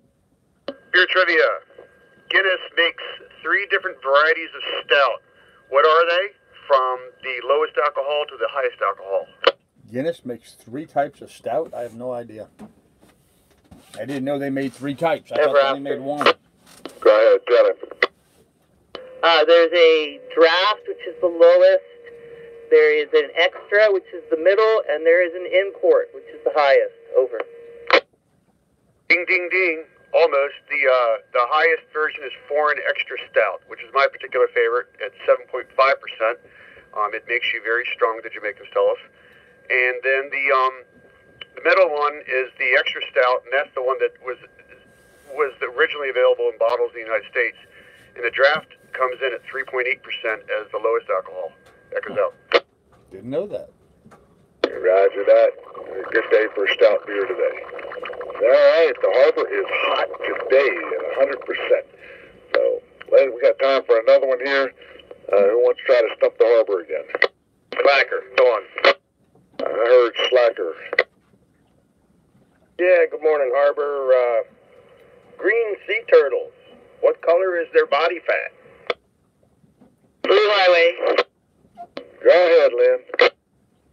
Beer trivia. Guinness makes 3 different varieties of stout. What are they? From the lowest alcohol to the highest alcohol. Guinness makes 3 types of stout? I have no idea. I didn't know they made 3 types. I thought they only made 1. Go ahead, tell him. There's a draft, which is the lowest. There is an extra, which is the middle, and there is an import, which is the highest. Over. Ding, ding, ding. Almost. The highest version is foreign extra stout, which is my particular favorite at 7.5%. It makes you very strong, the Jamaicans tell us. And then the middle one is the extra stout, and that's the one that was originally available in bottles in the United States. And the draft comes in at 3.8% as the lowest alcohol. That goes out. Didn't know that. Roger that. A good day for a stout beer today. All right, the harbor is hot today at 100%. So, we got time for another one here. Who wants to try to stump the harbor again? Slacker, go on. I heard Slacker. Yeah, good morning, Harbor. Green sea turtles. What color is their body fat? Blue Highway. Go ahead, Lynn.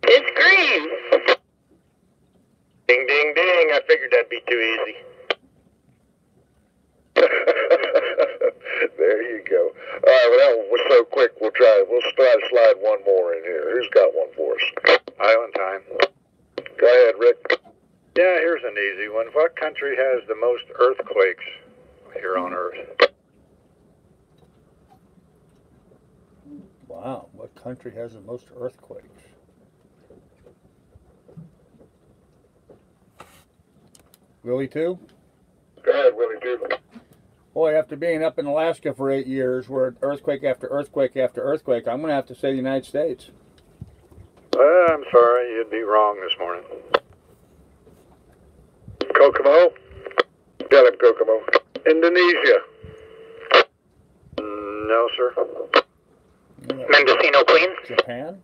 It's green. Ding, ding, ding. I figured that'd be too easy. There you go. All right, well, that one was so quick. We'll try to slide one more in here. Who's got one for us? Island time. Go ahead, Rick. Yeah, here's an easy one. What country has the most earthquakes here on Earth? Wow, what country has the most earthquakes? Willie too? Go ahead, Willie too. Boy, after being up in Alaska for 8 years, where earthquake after earthquake after earthquake, I'm going to have to say the United States. Well, I'm sorry, you'd be wrong this morning. Kokomo? Tell him, Kokomo. Indonesia? No, sir. Mendocino, Queens? Japan?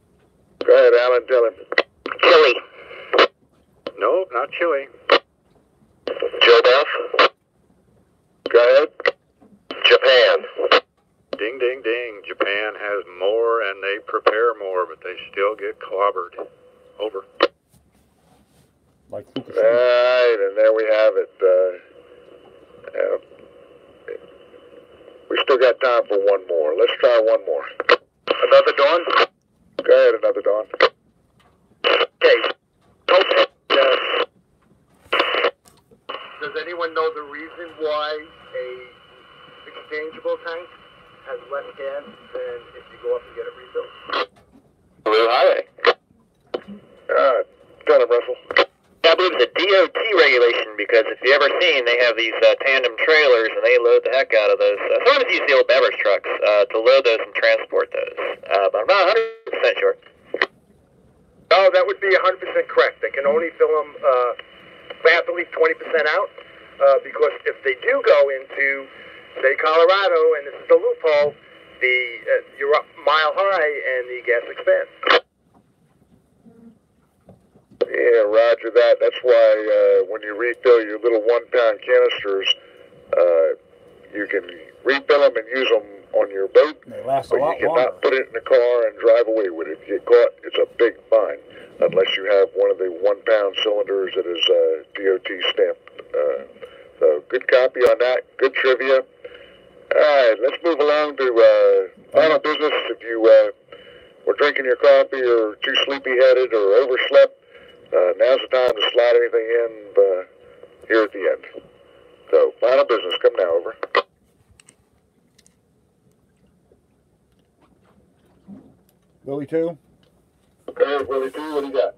Go ahead, Alan, tell him. Chile. Nope, not Chile. Joe Duff? Go ahead. Japan. Ding, ding, ding. Japan has more and they prepare more, but they still get clobbered. Over. Like All right, and there we have it. We still got time for one more. Let's try one more. Another Dawn? Go ahead, another Dawn. Okay. Okay. Does anyone know the reason why a exchangeable tank has less gas than if you go up and get it refilled? Blue Highway. Tell him, Russell. I believe it's a DOT regulation because if you've ever seen, they have these tandem trailers and they load the heck out of those. Some of us use the old beverage trucks to load those and transport those, but I'm not 100% sure. Oh, that would be 100% correct. They can only fill them, they have to leave 20% out because if they do go into, say, Colorado, and this is the loophole, you're up mile high and the gas expands. Yeah, roger that. That's why when you refill your little 1-pound canisters, you can refill them and use them on your boat. They last but a lot you cannot longer. put it in the car and drive away with it. If you get caught, it's a big fine, unless you have one of the 1-pound cylinders that is DOT stamped. So good copy on that. Good trivia. All right, let's move along to final business. If you were drinking your coffee or too sleepy-headed or overslept, now's the time to slide anything in here at the end. So, final business. Come now, over. Willie 2? Okay, Willie 2, what do you got?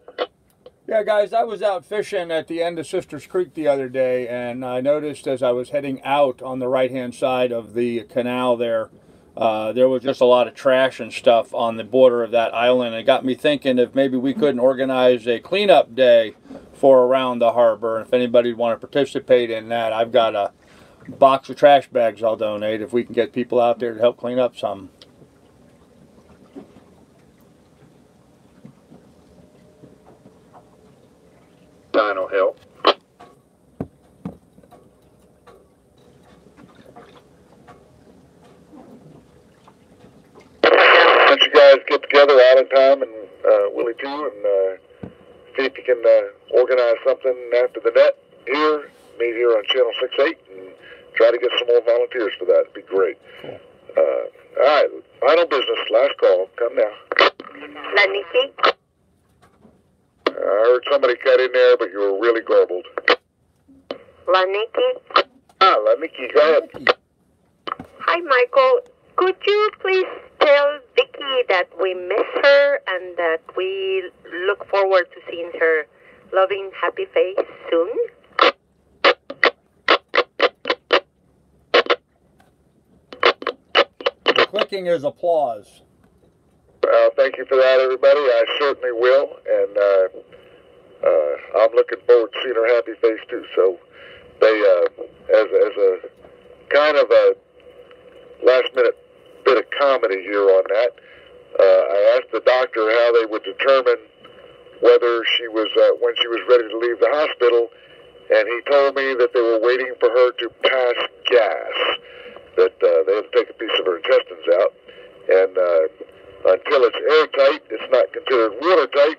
Yeah, guys, I was out fishing at the end of Sisters Creek the other day, and I noticed as I was heading out on the right-hand side of the canal there, there was just a lot of trash and stuff on the border of that island. It got me thinking if maybe we couldn't organize a cleanup day for around the harbor. If anybody would want to participate in that, I've got a box of trash bags I'll donate if we can get people out there to help clean up some. Dino help. Once you guys get together out in time and Willie too, and see if you can organize something after the net here, meet here on Channel 68, and try to get some more volunteers for that. It'd be great. Cool. All right, final business, last call. Come now. Nikki? I heard somebody cut in there, but you were really garbled. Nikki? Nikki, go ahead. Hi, Michael. Could you please tell Vicky that we miss her and that we look forward to seeing her loving, happy face soon? The clicking is applause. Thank you for that, everybody. I certainly will, and I'm looking forward to seeing her happy face too. So, they, as a kind of a last-minute bit of comedy here on that, I asked the doctor how they would determine whether she was when she was ready to leave the hospital, and he told me that they were waiting for her to pass gas. That they had to take a piece of her intestines out, and until it's airtight, it's not considered watertight.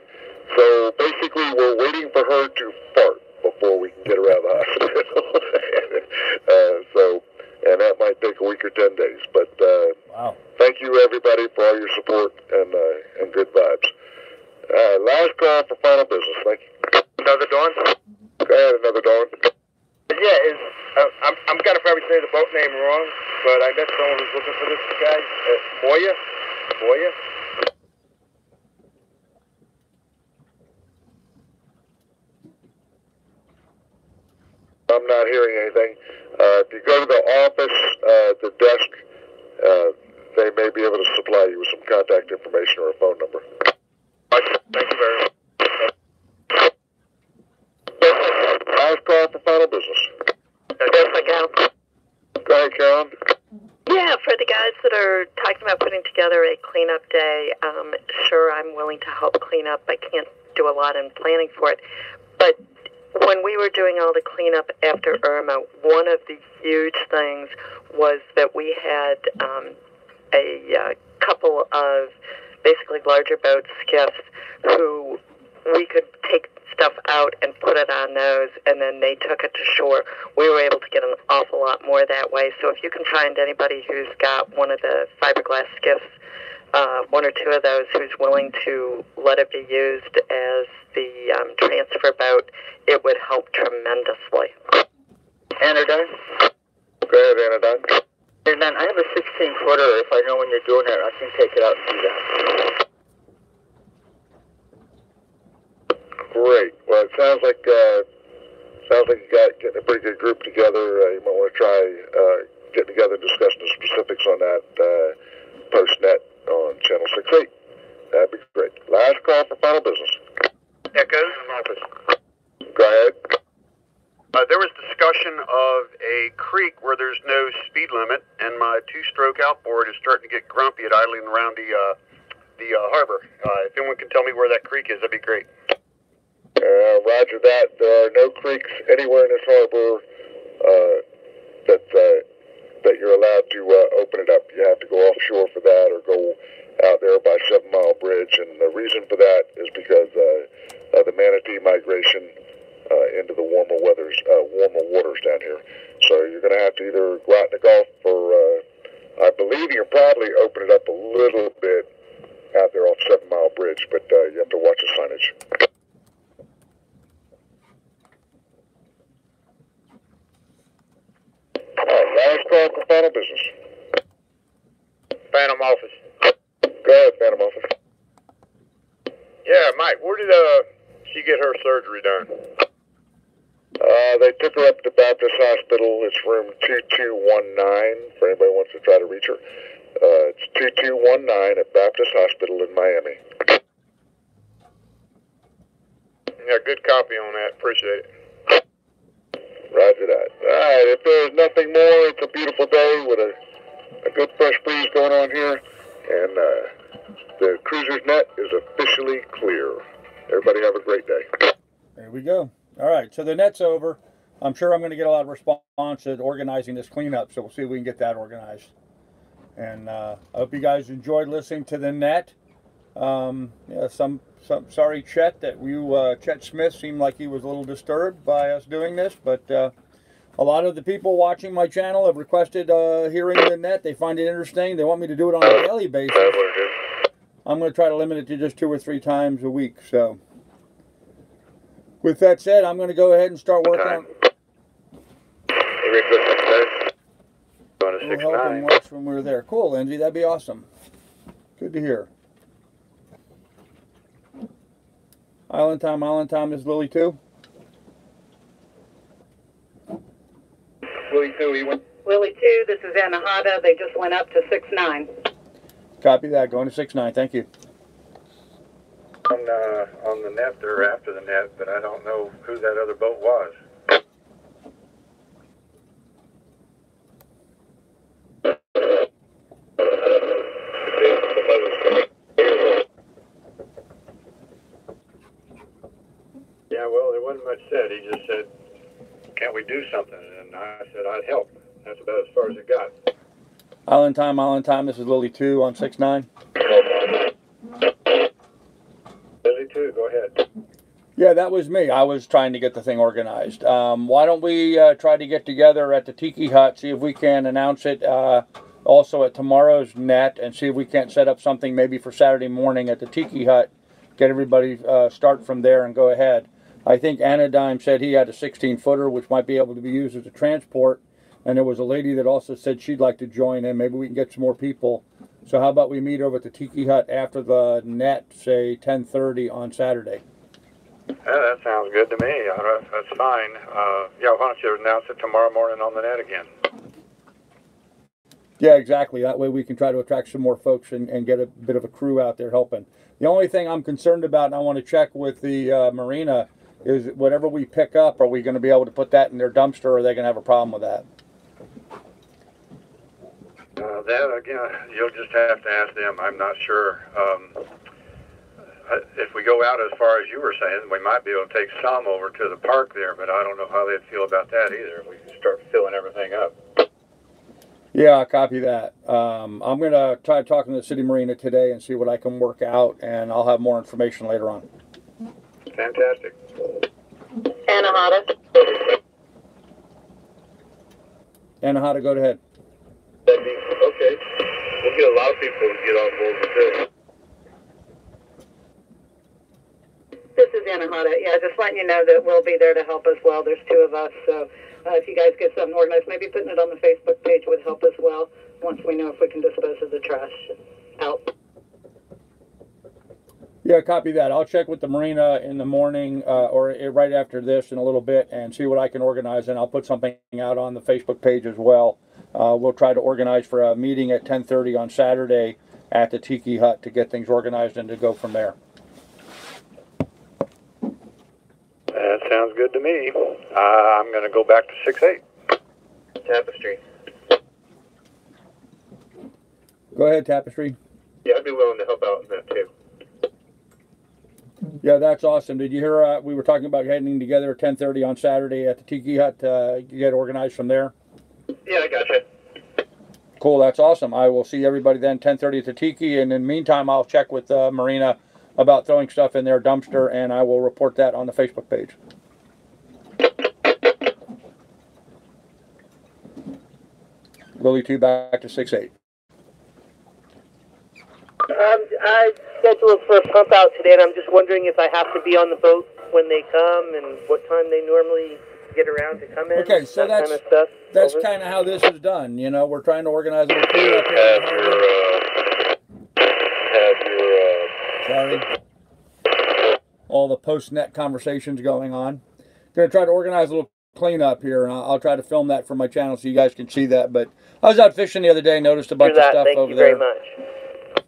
So basically, we're waiting for her to fart before we can get her out of the hospital. And that might take a week or 10 days. But wow. Thank you, everybody, for all your support and good vibes. Last call for final business. Thank you. Another Dawn? Go ahead, another Dawn. Yeah, I'm gonna probably say the boat name wrong, but I met someone who's looking for this guy. Moya? I'm not hearing anything. If you go to the office, the desk, they may be able to supply you with some contact information or a phone number. Thank you very much. Last call for final business. Yes, I can. Go ahead, Karen. Yeah, for the guys that are talking about putting together a cleanup day, sure, I'm willing to help clean up. I can't do a lot in planning for it. But when we were doing all the cleanup after Irma, one of the huge things was that we had a couple of basically larger boat skiffs who we could take stuff out and put it on those, and then they took it to shore. We were able to get an awful lot more that way. So if you can find anybody who's got one of the fiberglass skiffs, one or two of those, who's willing to let it be used as the transfer boat, it would help tremendously. Anodyne? Go ahead, Anodyne. Anodyne, I have a 16-footer. If I know when you're doing it, I can take it out and do that. Great. Well, it sounds like you got getting a pretty good group together. You might want to try getting together and discussing the specifics on that post-net on Channel 68. That'd be great. Last call for final business. Echoes. Go ahead. There was discussion of a creek where there's no speed limit, and my two-stroke outboard is starting to get grumpy at idling around the harbor. If anyone can tell me where that creek is, that'd be great. Roger that. There are no creeks anywhere in this harbor that you're allowed to open it up. You have to go offshore for that or go out there by 7 Mile Bridge. And the reason for that is because of the manatee migration into the warmer waters down here. So you're going to have to either go out in the Gulf or I believe you can probably open it up a little bit out there off 7 Mile Bridge, but you have to watch the signage. Last call for final business. Phantom office. Go ahead, Phantom office. get her surgery done? They took her up to Baptist Hospital. It's room 2219 for anybody who wants to try to reach her. It's 2219 at Baptist Hospital in Miami. Yeah, good copy on that. Appreciate it. Roger that. All right, if there's nothing more, it's a beautiful day with a good fresh breeze going on here. And the cruiser's net is officially clear. Everybody have a great day. There we go. All right, so the net's over. I'm sure I'm going to get a lot of response at organizing this cleanup, so we'll see if we can get that organized. And I hope you guys enjoyed listening to the net. Yeah, sorry, Chet, that Chet Smith seemed like he was a little disturbed by us doing this, but a lot of the people watching my channel have requested hearing the net. They find it interesting. They want me to do it on a daily basis. I'm going to try to limit it to just 2 or 3 times a week. So, with that said, I'm going to go ahead and start working on. We'll help and watch when we're there. Cool, Lindsay. That'd be awesome. Good to hear. Island time is Lily 2. Lily 2, he went. Lily 2, this is Anahata. They just went up to 6-9. Copy that. Going to 6-9. Thank you. On the net or after the net, but I don't know who that other boat was. Yeah, well, there wasn't much said. He just said, "Can't we do something?" And I said, "I'd help." That's about as far as it got. Island time. This is Lily 2 on 6-9. Lily 2, go ahead. Yeah, that was me. I was trying to get the thing organized. Why don't we try to get together at the Tiki Hut, see if we can announce it also at tomorrow's net, and see if we can't set up something maybe for Saturday morning at the Tiki Hut. Get everybody start from there and go ahead. I think Anodyne said he had a 16-footer, which might be able to be used as a transport. And there was a lady that also said she'd like to join in. Maybe we can get some more people. So how about we meet over at the Tiki Hut after the net, say 10:30 on Saturday? Yeah, that sounds good to me. That's fine. Yeah, why don't you announce it tomorrow morning on the net again? Yeah, exactly. That way we can try to attract some more folks and get a bit of a crew out there helping. The only thing I'm concerned about, and I want to check with the marina, is whatever we pick up, are we going to be able to put that in their dumpster, or are they going to have a problem with that? That, again, you'll just have to ask them. I'm not sure. If we go out as far as you were saying, we might be able to take some over to the park there, but I don't know how they'd feel about that either. We can start filling everything up. Yeah, I'll copy that. I'm going to try talking to the city marina today and see what I can work out, and I'll have more information later on. Fantastic. Anahata. Anahata, go ahead. Okay. We'll get a lot of people to get on board with this. This is Anahata. Yeah, just letting you know that we'll be there to help as well. There's 2 of us, so if you guys get something organized, maybe putting it on the Facebook page would help as well, once we know if we can dispose of the trash out. Yeah, copy that. I'll check with the marina in the morning or right after this in a little bit and see what I can organize, and I'll put something out on the Facebook page as well. We'll try to organize for a meeting at 10:30 on Saturday at the Tiki Hut to get things organized and to go from there. That sounds good to me. I'm going to go back to 6-8. Tapestry. Go ahead, Tapestry. Yeah, I'd be willing to help out in that too. Yeah, that's awesome. Did you hear we were talking about heading together at 10:30 on Saturday at the Tiki Hut to get organized from there? Yeah, I gotcha. Cool, that's awesome. I will see everybody then 10:30 at the Tiki, and in the meantime, I'll check with Marina about throwing stuff in their dumpster, and I will report that on the Facebook page. Lily 2 back to 6-8. I scheduled for a pump out today, and I'm just wondering if I have to be on the boat when they come and what time they normally get around to come in. Okay, so that's kind of stuff. That's kind of how this is done. You know, we're trying to organize a little crew up here. Sorry. all the post-net conversations going on. Going to try to organize a little cleanup here, and I'll try to film that for my channel so you guys can see that. But I was out fishing the other day, noticed a bunch of stuff over there. Thank you very much.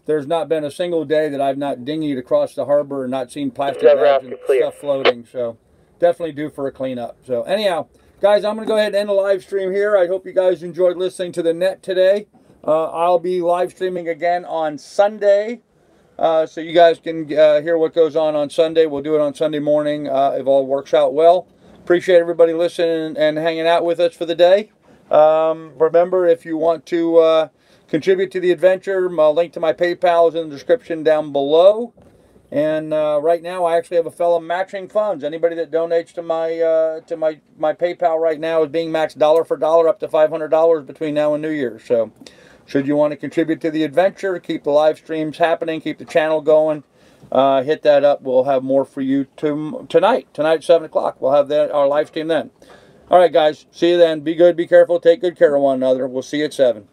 There's not been a single day that I've not dinghied across the harbor and not seen plastic bags and stuff floating. So definitely due for a cleanup. So anyhow, guys, I'm going to go ahead and end the live stream here. I hope you guys enjoyed listening to the net today. I'll be live streaming again on Sunday. So you guys can hear what goes on Sunday. We'll do it on Sunday morning if all works out well. Appreciate everybody listening and hanging out with us for the day. Remember, if you want to contribute to the adventure, link to my PayPal is in the description down below. And right now, I actually have a fellow matching funds. Anybody that donates to my PayPal right now is being matched dollar for dollar up to $500 between now and New Year's. So, should you want to contribute to the adventure, keep the live streams happening, keep the channel going, hit that up. We'll have more for you tonight. Tonight, 7 o'clock. We'll have our live stream then. All right, guys. See you then. Be good. Be careful. Take good care of one another. We'll see you at 7.